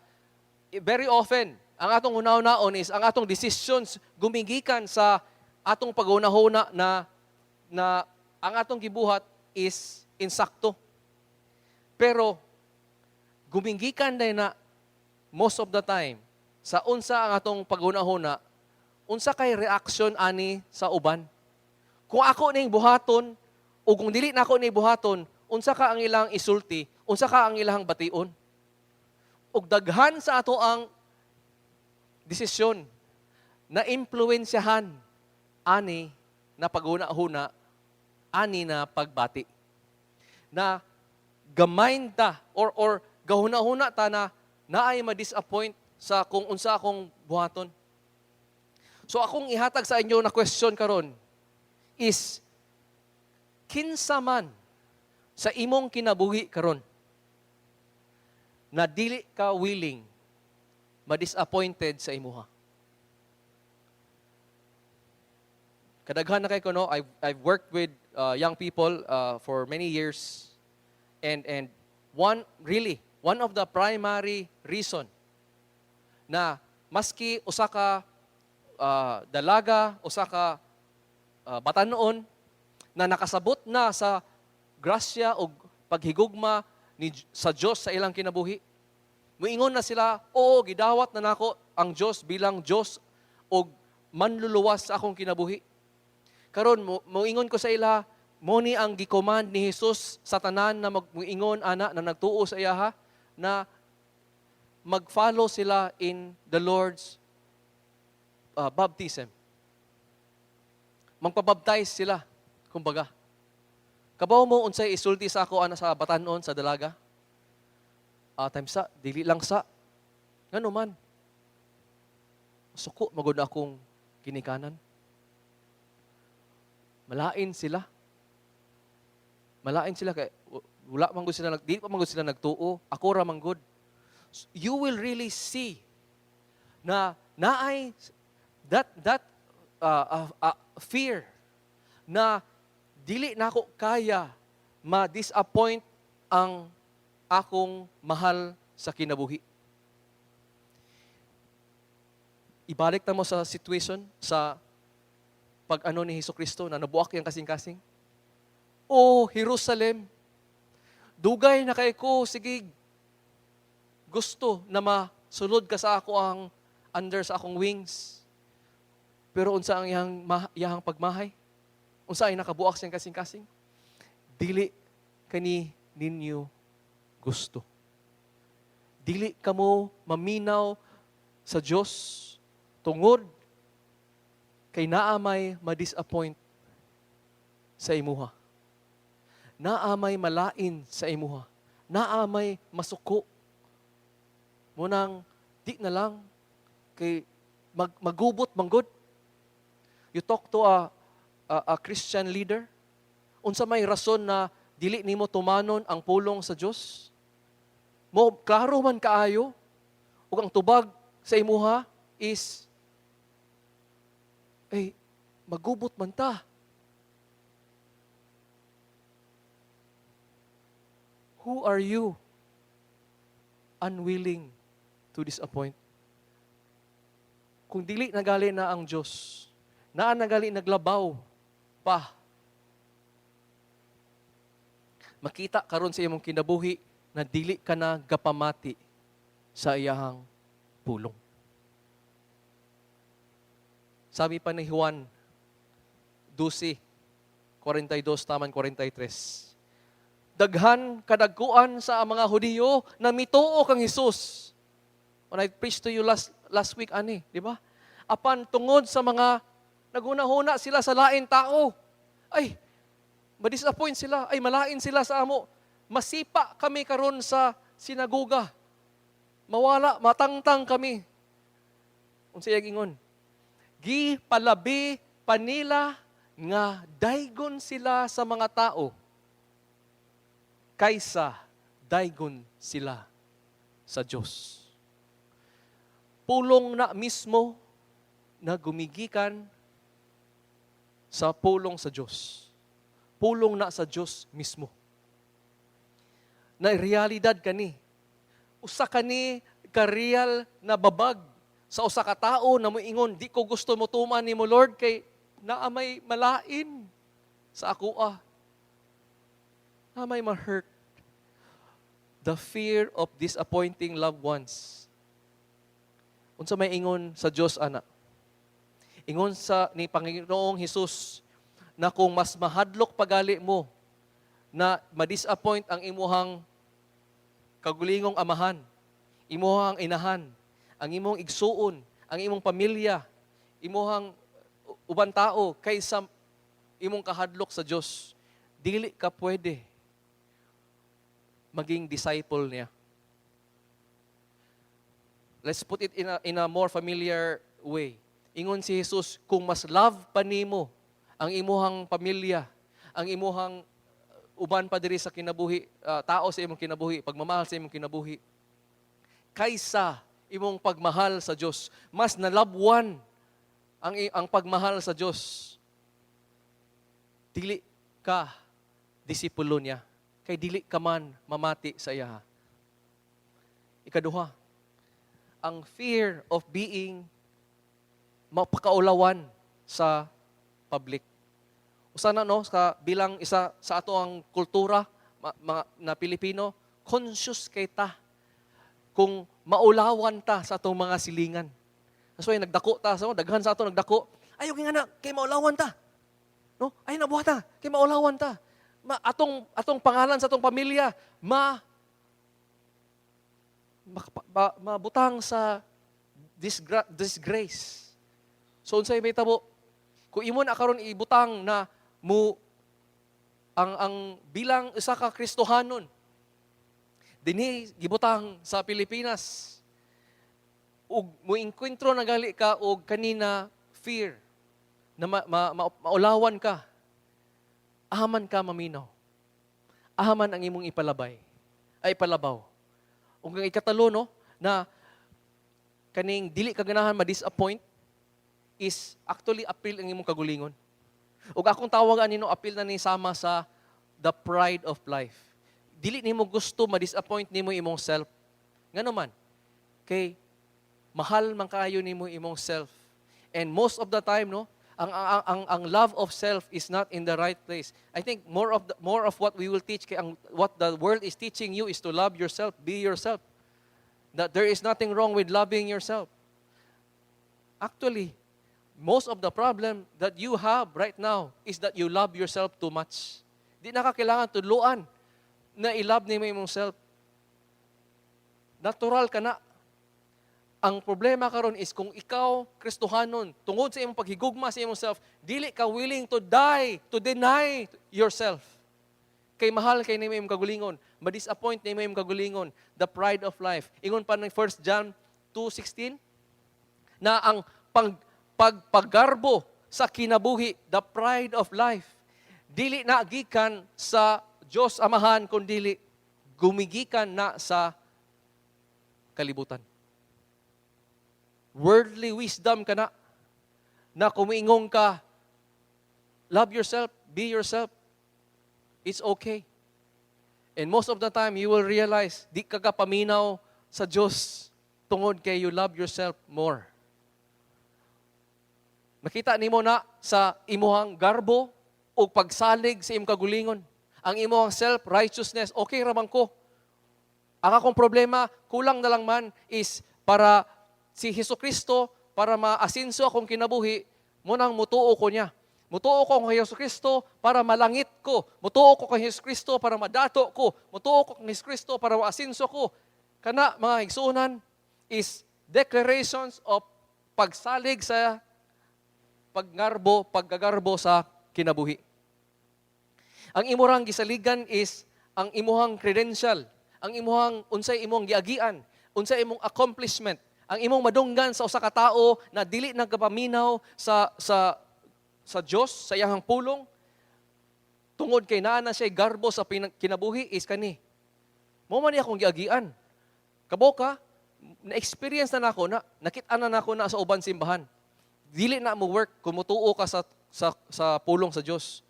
Very often, ang atong hunaw-naon is ang atong decisions gumigikan sa atong pag-unahuna na ang atong gibuhat is insakto. Pero gumigikan din na most of the time sa unsa ang atong pag-unahuna, unsa kay reaction ani sa uban. Kung ako ning buhaton o kung dili na ako ning buhaton, unsa ka ang ilang isulti, unsa ka ang ilang bation. Ug daghan sa ato ang desisyon na impluwensyahan ani na pag-una-huna, ani na pagbati. Na gamain ta or gahuna-huna ta na naay ma-disappoint sa kung unsa akong buhaton. So akong ihatag sa inyo na question karon is kinsa man sa imong kinabuhi karon na dili ka willing ma-disappointed sa imuha. Kadaghan na kay ko, no, I've worked with young people for many years and one of the primary reason na maski usa ka dalaga, usa ka batanon na nakasabot na sa grasya o paghigugma sa Dios sa ilang kinabuhi. Muingon na sila, oo, gidawat na nako ang Dios bilang Dios o manluluwas sa akong kinabuhi. Karon muingon ko sa ila, mo ni ang gi-command ni Jesus sa tanan na muingon ana na nagtuo sa iya na mag-follow sila in the Lord's baptism. Magpabaptize sila, kumbaga. Kabaw mo unsay isulti sa ako ana sa batanon sa dalaga? Time sa, dili lang sa. Ngano man. Suko, magod akong ginikanan. Malain sila. Malain sila kay wala man gud sila dili pa man gud sila nagtuo. Ako ra man gud. You will really see na naay that fear na dili nako kaya ma-disappoint ang akong mahal sa kinabuhi. Ibalik ta mo sa situation sa pag-ano ni Hesukristo na nabuak yang kasing-kasing. O Jerusalem, dugay na kay ko, sige, gusto na masulod ka sa ako ang under sa akong wings. Pero unsa ang iyang pagmahay? Unsa ay nakabuak siyang kasing-kasing? Dili kani ninyo gusto. Dili kamo maminaw sa Dios tungod kay naamay ma-disappoint sa imuha. Naamay malain sa imuha. Naamay masuko. Munang di na lang kay magubot manggod. You talk to a Christian leader, unsa may rason na dili nimo tumanon ang pulong sa Dios? Mo klaro man kaayo ug ang tubag sa imuha is magubot man ta. Who are you unwilling to disappoint? Kung dili nagali na ang Diyos, nagali naglabaw pa, makita karon sa imong kinabuhi na dili ka na gapamati sa iyahang pulong. Sabi pa ni Juan 12:42 taman 43. Daghan kadagkuan sa mga Hudiyo na mituo kang Hesus. When I preached to you last week ani, di ba? Apan tungod sa mga naguna-huna sila sa lain tao. Ma-disappoint sila, malain sila sa amo. Masipa kami karon sa sinagoga. Mawala, matangtang kami. Unsa iyang ingon? Gipalabi panila nga daygon sila sa mga tao kaysa daygon sila sa Diyos. Pulong na mismo na gumigikan sa pulong sa Diyos. Pulong na sa Diyos mismo. Na realidad kani. Usa kani ka-real na babag sa usa ka tao na moingon, di ko gusto mo tuman nimo Lord kay naamay malain sa akoa. Naamay ma-hurt. The fear of disappointing loved ones. Unsa may ingon sa Dios ana? Ingon sa ni Panginoong Hesus na kung mas mahadlok pagali mo na ma-disappoint ang imuhang kagulingong amahan, imuhang inahan, ang imong igsuon, ang imong pamilya, imuhang uban tao kaysa imong kahadlok sa Dios, dili ka pwede maging disciple niya. Let's put it in a more familiar way. Ingon si Jesus, kung mas love pa nimo ang imuhang pamilya, ang imuhang uban pa diri sa kinabuhi, tao sa imong kinabuhi, pagmamahal sa imong kinabuhi, kaysa imong pagmahal sa Dios, mas nalabwan ang pagmahal sa Dios. Dili ka disipulo niya, kay dili ka man mamati sa iya. Ikaduha, ang fear of being mapakaulawan sa public. usa na no sa bilang isa sa ato ang kultura na Pilipino, conscious kay ta kung maulawan ta sa atong mga silingan. That's why nagdako ta, so daghan sa ato nagdako. Ayaw nga na kay maulawan ta. No? Ay nabuhat ta kay maulawan ta. Atong pangalan sa atong pamilya mabutang sa disgrace. So unsay may tabo? Kung imo na karon ibutang na ang bilang isa ka Kristohanon dinhi gibutang sa Pilipinas ug moengkwentro na gali ka og kanina fear na maulawan ka, ahaman ka maminaw, ahaman ang imong ipalabaw. Ug ang ikatalo no na kaning dili ka ganahan ma-disappoint is actually appeal ang imong kagulingon. Ug akong tawagan nino appeal na ni sama sa the pride of life. Dili nimo gusto ma-disappoint nimo imong self. Ngano man? Kay mahal man kaayo nimo imong self. And most of the time no, ang love of self is not in the right place. I think more of what we will teach kay what the world is teaching you is to love yourself, be yourself. That there is nothing wrong with loving yourself. Actually, most of the problem that you have right now is that you love yourself too much. Di na ka kailangan tuluan na i-love nimo imong self. Natural ka na. Ang problema karon is kung ikaw Kristohanon tungod sa imong paghigugma sa imong self, dili ka willing to die, to deny yourself. Kay mahal kay nimo imong kagulingon, ma-disappoint nimo imong kagulingon, the pride of life. Ingon pa ng 1 John 2:16 na ang paggarbo sa kinabuhi, the pride of life, dili na gikan sa Diyos Amahan, kundi gumigikan na sa kalibutan. Worldly wisdom ka na kumiingong ka, love yourself, be yourself, it's okay. And most of the time, you will realize, di ka paminaw sa Diyos tungod kay you love yourself more. Makita nimo na sa imuhang garbo o pagsalig sa imong kagulingon. Ang imuhang self-righteousness, okay raman ko. Ang akong problema, kulang na lang man is para si Jesucristo, para maasinso akong kinabuhi, munang mutuo ko niya. Mutuo ko kay Jesucristo para malangit ko. Mutuo ko kay Jesucristo para madato ko. Mutuo ko kay Jesucristo para maasinso ko. Kana mga igsuunan is declarations of pagsalig sa paggagarbo sa kinabuhi. Ang imuhang gisaligan is ang imuhang credential, ang imuhang unsay imong giagian, unsay imong accomplishment, ang imong madunggan sa usa ka tawo na dili nagapaminaw sa Dios, sa iyang pulong, tungod kay naa na siya garbo sa kinabuhi is kani. Mao man akong giagian. Kabo ka, na-experience na nako na nakit-an na nako na sa uban simbahan. Dili na mo work kung mutuo ka sa pulong sa Dios.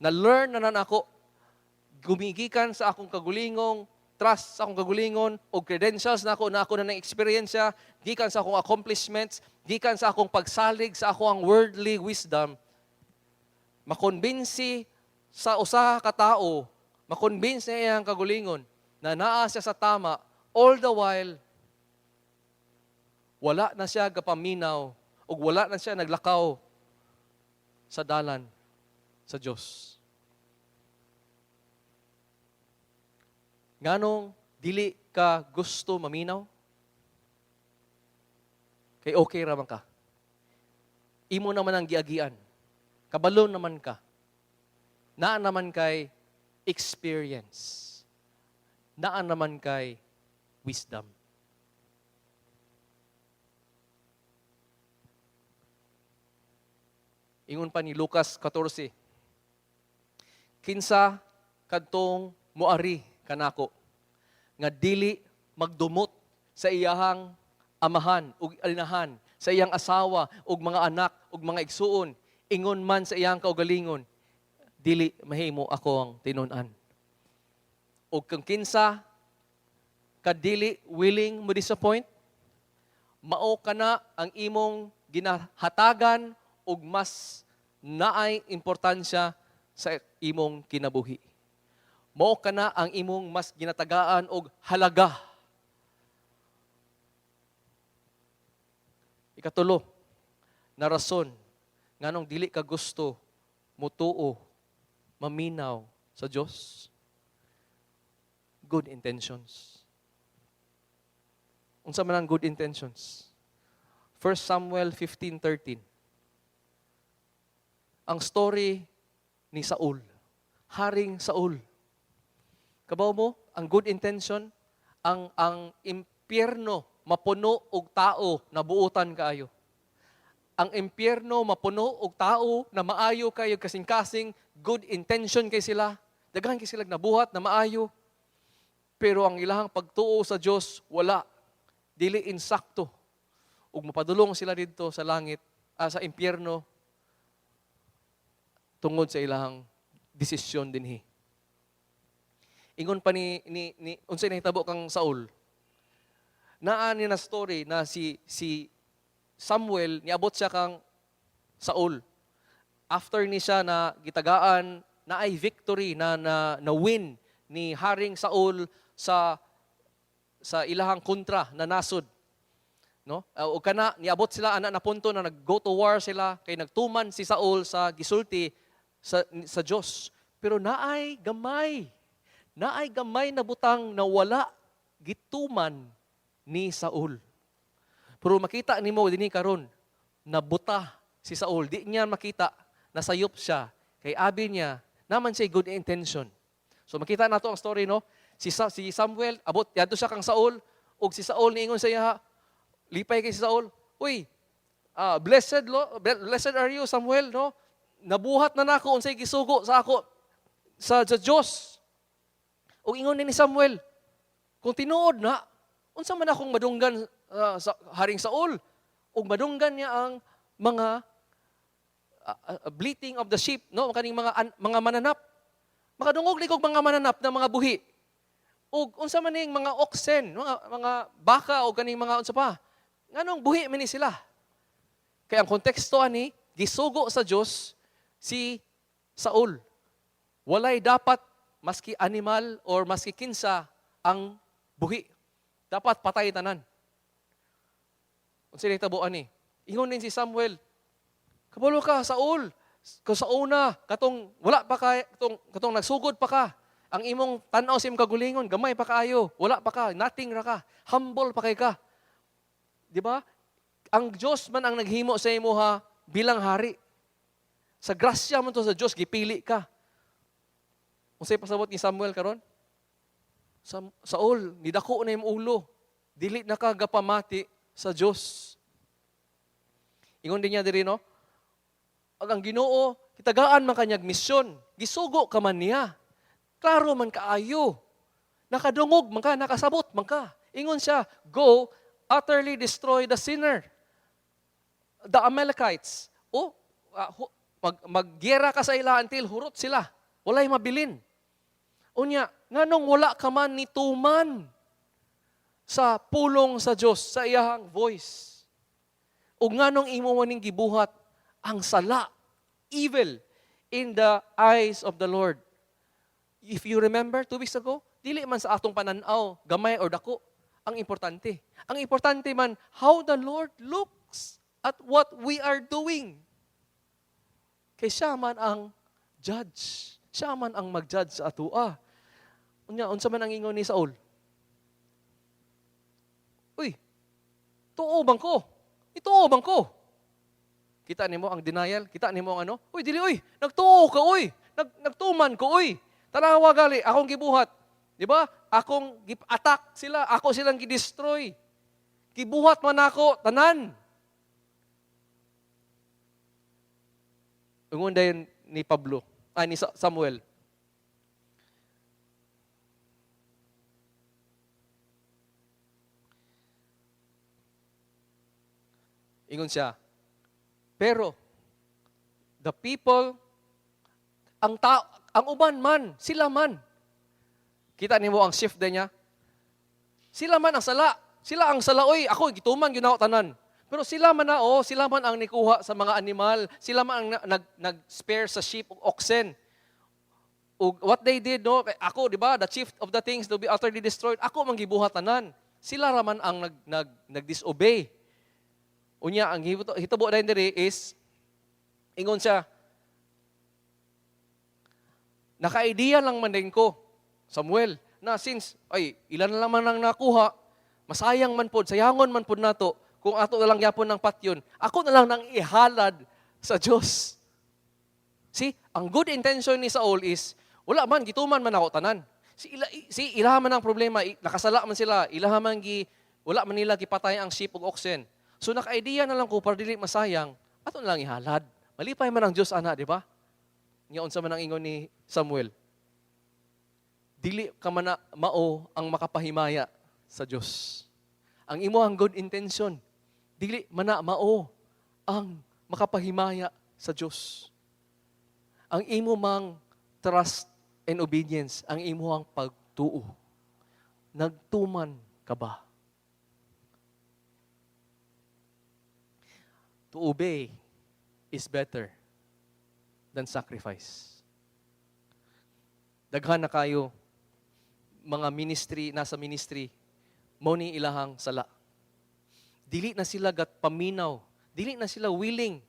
Na-learn na nako, gumigikan sa akong kagulingong, trust sa akong kagulingon, o credentials na ako na ng-experiensya, gikan sa akong accomplishments, gikan sa akong pagsalig, sa akong worldly wisdom, makonbinsi sa usa ka tao, makonbinsi niya ang kagulingon, na naa siya sa tama, all the while, wala na siya gapaminaw, o wala na siya naglakaw sa dalan sa Diyos. Nganong dili ka gusto maminaw? Kay okay raman ka. Imo naman ang giagian. Kabalo naman ka. Naa naman kay experience. Naa naman kay wisdom. Ingon pa ni Lucas 14, kinsa kadtong muari kanako nga dili magdumot sa iyahang amahan ug alinahan, sa iyang asawa ug mga anak ug mga igsuon, ingon man sa iyang kaugalingon, dili mahimo ako ang tinun-an. Ug kung kinsa kadili willing mo disappoint, mao kana ang imong ginahatagan ug mas naay importansya sa imong kinabuhi. Mao kana ang imong mas ginatagaan og halaga. Ikatulo, na rason nganong dili ka gusto mutuo, maminaw sa Dios. Good intentions. Unsa man ang good intentions? 1 Samuel 15:13. Ang story ni Saul, Haring Saul. Kabaw mo, ang good intention, ang impyerno mapuno og tao na buutan kaayo. Ang impyerno mapuno og tao na maayo kayo kasing-kasing, good intention kay sila. Daghan kay sila nabuhat na maayo. Pero ang ilahang pagtuo sa Dios wala, dili insakto. Ug mapadulong sila didto sa langit, sa impyerno tungod sa ilahang desisyon dinhi. Ingon pa ni unsay nahitabo kang Saul. Naa ni na story na si Samuel niabot siya kang Saul. After ni siya na gitagaan na ay victory na win ni Haring Saul sa ilahang kontra na nasud. No? O kana niabot sila ana na punto na nag-go to war sila kay nagtuman si Saul sa gisulti sa Dios. Pero naay gamay na butang na wala gituman ni Saul. Pero makita nimo dinhi karon nabuta si Saul. Di niya makita nasayop siya kay abi niya naman siya good intention. So makita nato ang story no. Si Samuel abot yadto siya kang Saul ug si Saul niingon sa iya lipay kay si Saul. Uy, blessed are you Samuel no. Nabuhat na nako unsay gisugo sa ako sa Dios. Ug ingon ni Samuel, kung tinuod na unsa man akong madunggan sa Haring Saul ug madunggan niya ang mga bleating of the sheep no kaning mga mananap. Makadungog ligog mga mananap na mga buhi. Ug unsa man ning mga oxen, mga baka o kaning mga unsa pa. Nganong buhi man ni sila? Kaya ang konteksto ani gisugo sa Dios si Saul. Walay dapat maski animal or maski kinsa ang buhi. Dapat patay tanan. Unsa nahitabo ani? Ingon din si Samuel, kabalo ka Saul, kung sa una katong wala pa ka katong nagsugod pa ka. Ang imong tan-aw sa imong kagulingon, gamay pa kaayo, wala pa ka, nothing ra ka, humble pa kay ka. Di ba? Ang Dios man ang naghimo sa imo ha bilang hari. Sa grasya man to sa Dios gipili ka. Unsay pasabot ni Samuel karon? Saul, nidako na imong ulo. Dili na ka gapamati sa Dios. Ingon din niya diri no? Ang Ginoo kitagaan man kanyag misyon. Gisugo ka man niya. Klaro man kaayo. Nakadungog man ka, nakasabot man ka. Ingon siya, go utterly destroy the sinner. The Amalekites. Magyera ka sa ila until hurot sila. Walay mabilin. Unya, nganong wala ka man nituman sa pulong sa Dios, sa iyahang voice. O nganong imo maning gibuhat ang sala, evil in the eyes of the Lord. If you remember 2 weeks ago, dili man sa atong pananaw, gamay or dako, ang importante. Ang importante man, how the Lord looks at what we are doing. Kay siya man ang judge. Siya man ang mag-judge sa atua. Unsa man ang ingon ni Saul? Uy, tuo bang ko? Ituo bang ko? Kita nimo ang denial, kita nimo ang ano? Uy, dili nagtuo ka uy. Nagtuman ko uy. Tanawa gali akong gibuhat. Di ba? Akong gi-attack sila, ako silang gi-destroy. Gibuhat man ako tanan. Ingon dayon ni Pablo, ni Samuel. Ingon siya, pero the people, ang uban man, sila man. Kita nimo ang shift din niya. Sila man ang sala. Sila ang sala, oy, ako gituman gyud ako tanan. Pero sila man sila man ang nikuha sa mga animal, sila man ang nag-spare sa sheep o oxen. ug what they did, no, kay ako, di ba, the chief of the things to be utterly destroyed, ako man gibuhatanan. Sila raman ang nag-disobey. Unya, ang hitabo na diri is, ingon siya, naka-idea lang man din ko, Samuel, na since, ilan na naman ang nakuha, masayang man pod, sayangon man pod nato, kung ato na lang yapon ng patyon, ako na lang nang ihalad sa Diyos. See, ang good intention ni Saul is, wala man, gituman man ako tanan. Ilaha man ang problema, nakasala man sila, wala man nila gipatay ang sheep ug oxen. So naka-idea na lang ko para dili masayang, ato na lang ihalad. Malipay man ang Diyos, ana, di ba? Nga unsa man ang ingon ni Samuel. Dili ka man na mao ang makapahimaya sa Diyos. Ang imo ang good intention, dili man na mao ang makapahimaya sa Diyos. Ang imo mang trust and obedience, ang imo ang pagtuo. Nagtuman ka ba? To obey is better than sacrifice. Daghan na kayo mga ministry, nasa ministry, mao ni ilahang sala. Dili na sila paminaw, dili na sila willing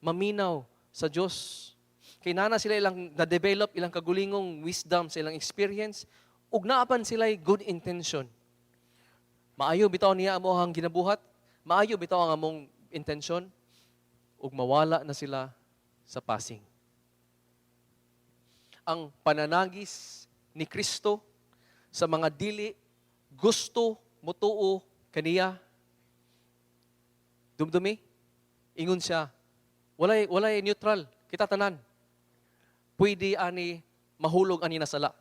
maminaw sa Diyos. Kay nana sila ilang na-develop ilang kagulingong wisdom sa ilang experience, ug naapan sila good intention. Maayo bitaw niya amo ang ginabuhat, maayo bitaw ang among intention, ug mawala na sila sa passing. Ang pananagis ni Kristo sa mga dili gusto mutuo kaniya, dumdumi, ingon siya, walay neutral, kita tanan. Pwede ani mahulog ani nasala.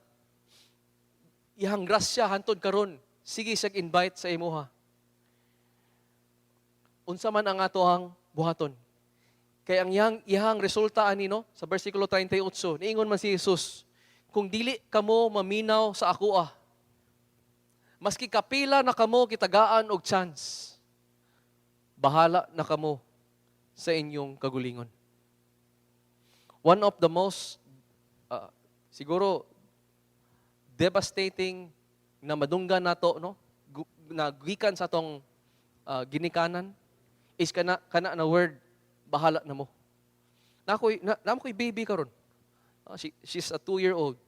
Ihang grasya hantod karon, sige siyag invite sa imuha. Unsa man ang atohang buhaton. Kay ang ihang resulta ani no sa bersikulo 38, niingon man si Jesus, kung dili kamo maminaw sa ako maski kapila na kamo kitagaan og chance, bahala na kamo sa inyong kagulingon. One of the most siguro devastating na madunggan nato no na gikan sa tong ginikanan is kana na word, bahala na mo. Nakoy baby karon. She's a 2-year-old.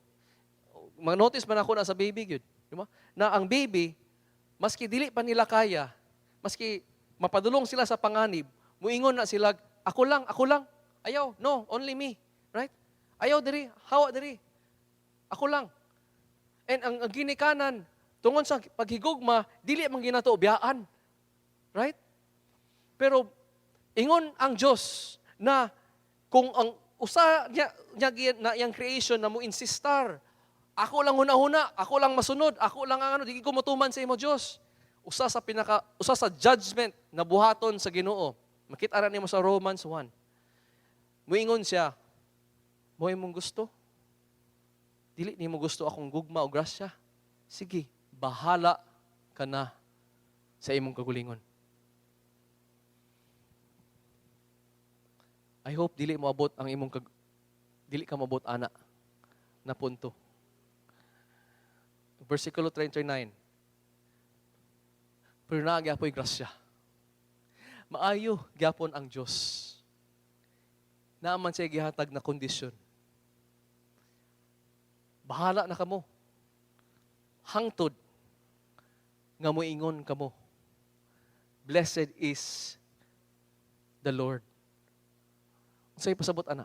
Mag-notice man ako na sa baby gyud, di ba? Na ang baby maski dili pa nila kaya, maski mapadulong sila sa panganib, muingon na sila, ako lang. Ayaw, no, only me, right? Ayaw diri, hawa diri. Ako lang. And ang ginikanan, tungod sa paghigugma, dili man ginato biyaan. Right? Pero, ingon ang Diyos na kung ang usa niya na yung creation na mo insistar, ako lang huna-huna, ako lang masunod, ako lang ang di ko matuman sa imo Diyos. Usa sa judgment na buhaton sa Ginoo. Makita ra nimo sa Romans 1. Muingon siya, mo imong gusto? Dili nimo gusto akong gugma o grasya? Sige, bahala ka na sa imong kagulingon. I hope dili mo abot ang dili ka mabot ana na punto. Versikulo 39. Pero naagyapoy grasya. Maayo gyapon ang Diyos. Naaman siya gihatag na kondisyon. Bahala na kamo. Hangtod nga moingon kamo. Blessed is the Lord. Unsay pasabot ana?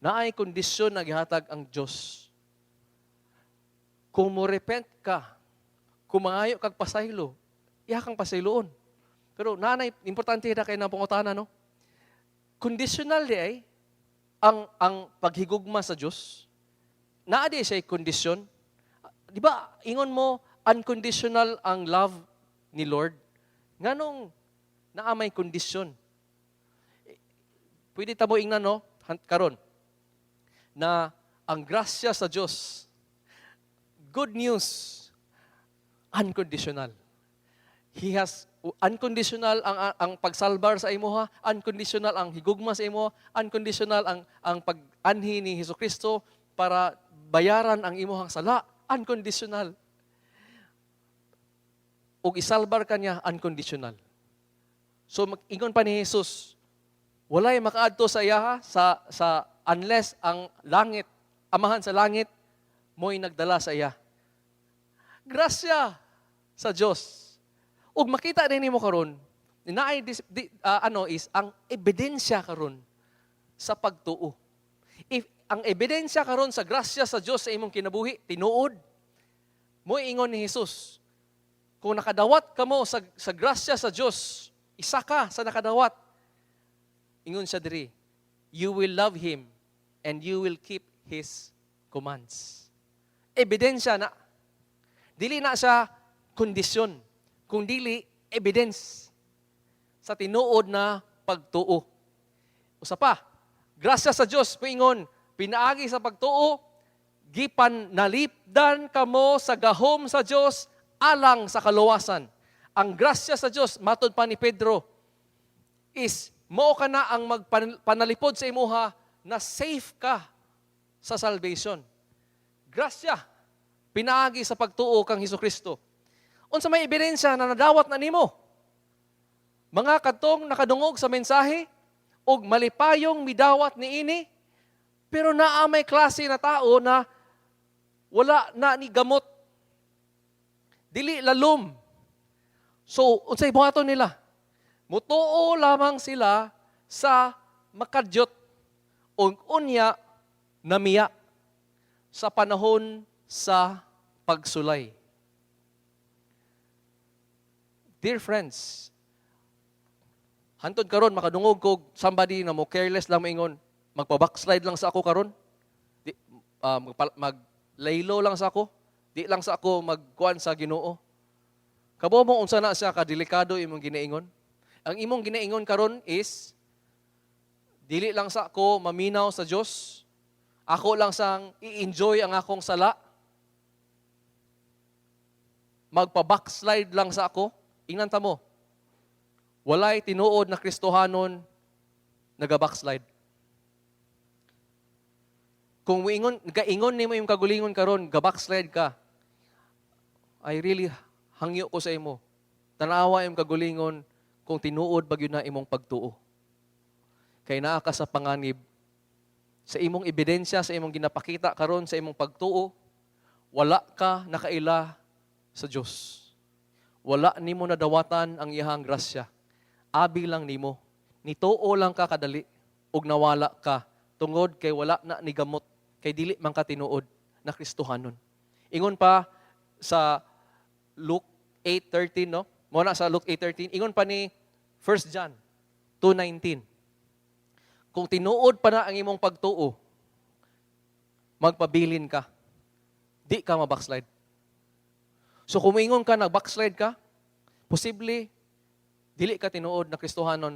Naay kondisyon na gihatag ang Diyos. Kung mo repent ka, kung mangayo kag pasaylo, iya kang pasayloon. Pero nanay, importante na kayo ng pangutana, no? Conditional di ay ang paghigugma sa Diyos. Naa di siya kondisyon. Di ba, ingon mo, unconditional ang love ni Lord? Nganong naamay kondisyon? Pwede tamo ingnan, no? Karon na ang grasya sa Diyos, good news, unconditional. He has Unconditional ang pagsalbar sa imuha, unconditional ang higugma sa imo, unconditional ang pag-anhi ni Hesukristo para bayaran ang imuhang sala, unconditional. Ug isalbar kanya unconditional. So ingon pa ni Jesus, walay makaadto sa iya sa unless ang langit, amahan sa langit mo'y nagdala sa iya. Grasya sa Dios. Ug makita din nimo karon, naay is ang ebidensya karon sa pagtuo. If ang ebidensya karon sa grasya sa Dios sa imong kinabuhi tinuod, mo ingon ni Jesus, kung nakadawat kamo sa grasya sa Dios, isa ka sa nakadawat. Ingon siya diri, you will love Him and you will keep His commands. Ebidensya na. Dili na siya kondisyon, kung dili evidence sa tinuod na pagtuo. Usa pa, grasya sa Dios moingon, pinaagi sa pagtuo, gipan nalipdan kamo sa gahom sa Dios alang sa kaluwasan. Ang grasya sa Dios, matod pa ni Pedro, is mao ka na ang magpanalipod sa imuha na safe ka sa salvation. Grasya, pinaagi sa pagtuo kang Hesukristo. Unsa may ebidensya na nadawat na nimo? Mga kadtong nakadungog sa mensahe ug malipayong midawat niini, pero naa may klase na tao na wala na ni gamot. Dili lalom. So, unsay buhaton nila? Mutuo lamang sila sa makadyot ug unya namiya sa panahon sa pagsulay. Dear friends, hantod karon makadungog kog somebody na mo careless lang moingon, magpa-backslide lang sa ako karon. Di maglaylo lang sa ako. Di lang sa ako magkuan sa Ginoo. Kabo mo unsa na siya kadelikado imong ginaingon? Ang imong ginaingon karon is dili lang sa ako maminaw sa Dios. Ako lang sang i-enjoy ang akong sala. Magpa-backslide lang sa ako. Ingnan ta mo. Walay tinuod na Kristohanon naga-backslide. Kung gaingon nimo yung kagulingon karon, ga-backslide ka. I really hangyo ko sa imo. Tanawa yung kagulingon kung tinuod bagyo na imong pagtuo. Kay naa ka sa panganib sa imong ebidensya, sa imong ginapakita karon sa imong pagtuo, wala ka nakaila sa Dios. Wala nimo nadawatan ang iyang grasya. Abi lang nimo. Nituo lang ka kadali ug nawala ka tungod kay wala na ni gamot kay dili man ka tinuod na Kristohanon. Ingon pa sa Luke 8:13, no? Muna sa Luke 8:13, ingon pa ni 1 John 2:19. Kung tinuod pa na ang imong pagtuo, magpabilin ka. Di ka mabackslide. So kung ingon ka, nag-backslide ka, posible, dili ka tinuod na Kristohanon,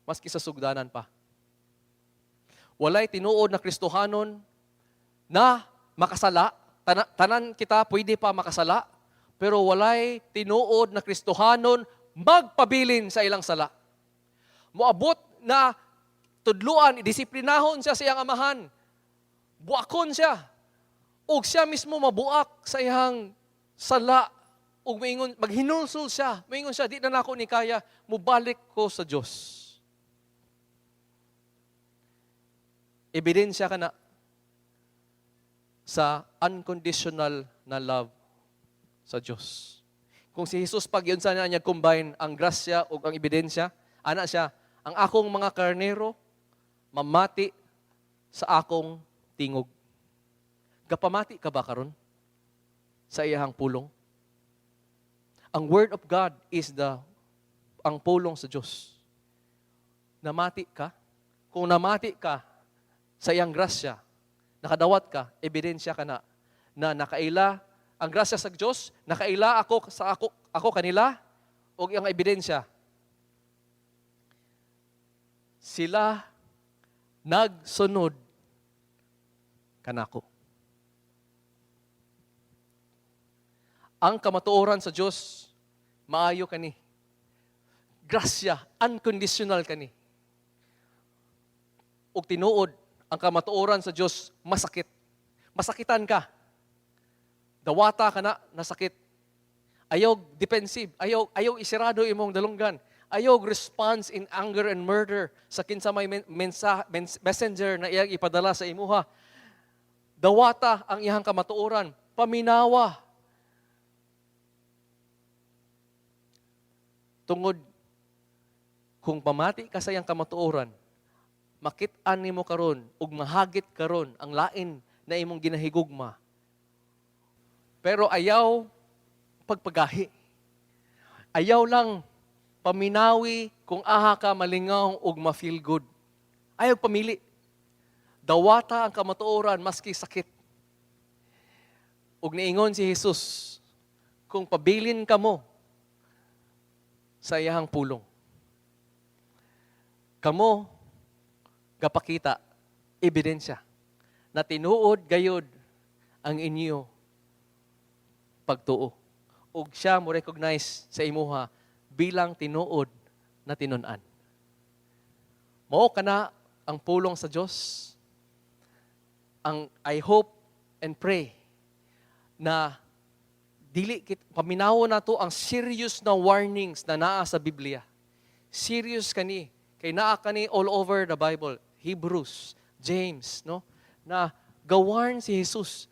maski sa sugdanan pa. Walay tinuod na Kristohanon na makasala. Tanan kita pwede pa makasala, pero walay tinuod na Kristohanon magpabilin sa ilang sala. Moabot na tudluan, idisiplinahon siya sa iyang amahan. Buakon siya. Ug siya mismo mabuak sa iyang sala. Ug maghinulsol siya. Maingon siya, di na nako ni kaya, mubalik ko sa Diyos. Ebidensya ka na sa unconditional na love sa Diyos. Kung si Jesus pag yun sana niya combine ang grasya o ang ebidensya, ana siya, ang akong mga karnero, mamati sa akong tingog. Gapamati ka ba karon sa iyahang pulong? Ang Word of God is ang pulong sa Diyos. Namati ka? Kung namati ka sa iyang grasya, nakadawat ka, ebidensya ka na nakaila ang grasya sa Diyos, nakaila ako kanila, o ang ebidensya. Sila nagsunod kanako. Ang kamatuoran sa Diyos, maayo kani. grasya, unconditional kani. Ug tinuod ang kamatuoran sa Dios masakit. Masakitan ka. Dawata ka na nasakit. Ayaw defensive, ayaw isirado imong dalunggan. Ayaw response in anger and murder sa kinsa may messenger na iyang ipadala sa imuha. Dawata ang iyang kamatuoran, paminawa. Tungod kung pamati ka sa iyang kamatuoran, makit-an nimo karon ug mahagit karon ang lain na imong ginahigugma. Pero ayaw pagpagahi. Ayaw lang paminawi kung aha ka malingaw ug ma-feel good. Ayaw pamili. Dawata ang kamatuoran maski sakit. Ug niingon si Jesus, kung pabilin ka mo sa iyahang pulong, kamo gapakita ebidensya na tinuod gayud ang inyo pagtuo. Ug siya mo recognize sa imuha bilang tinuod na tinun-an. Mao kana ang pulong sa Dios. Ang I hope and pray na dili paminaw na to ang serious na warnings na naa sa Biblia. Serious kani kay naa kani all over the Bible. Hebrews, James, no? Na gawarn si Jesus.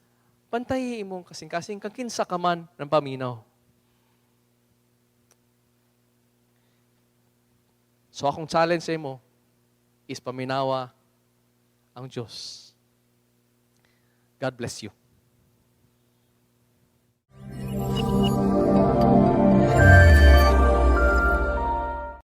Pantay imong kasing-kasing kang kinsa ka man ng paminaw. So akong challenge sa imo is paminawa ang Diyos. God bless you.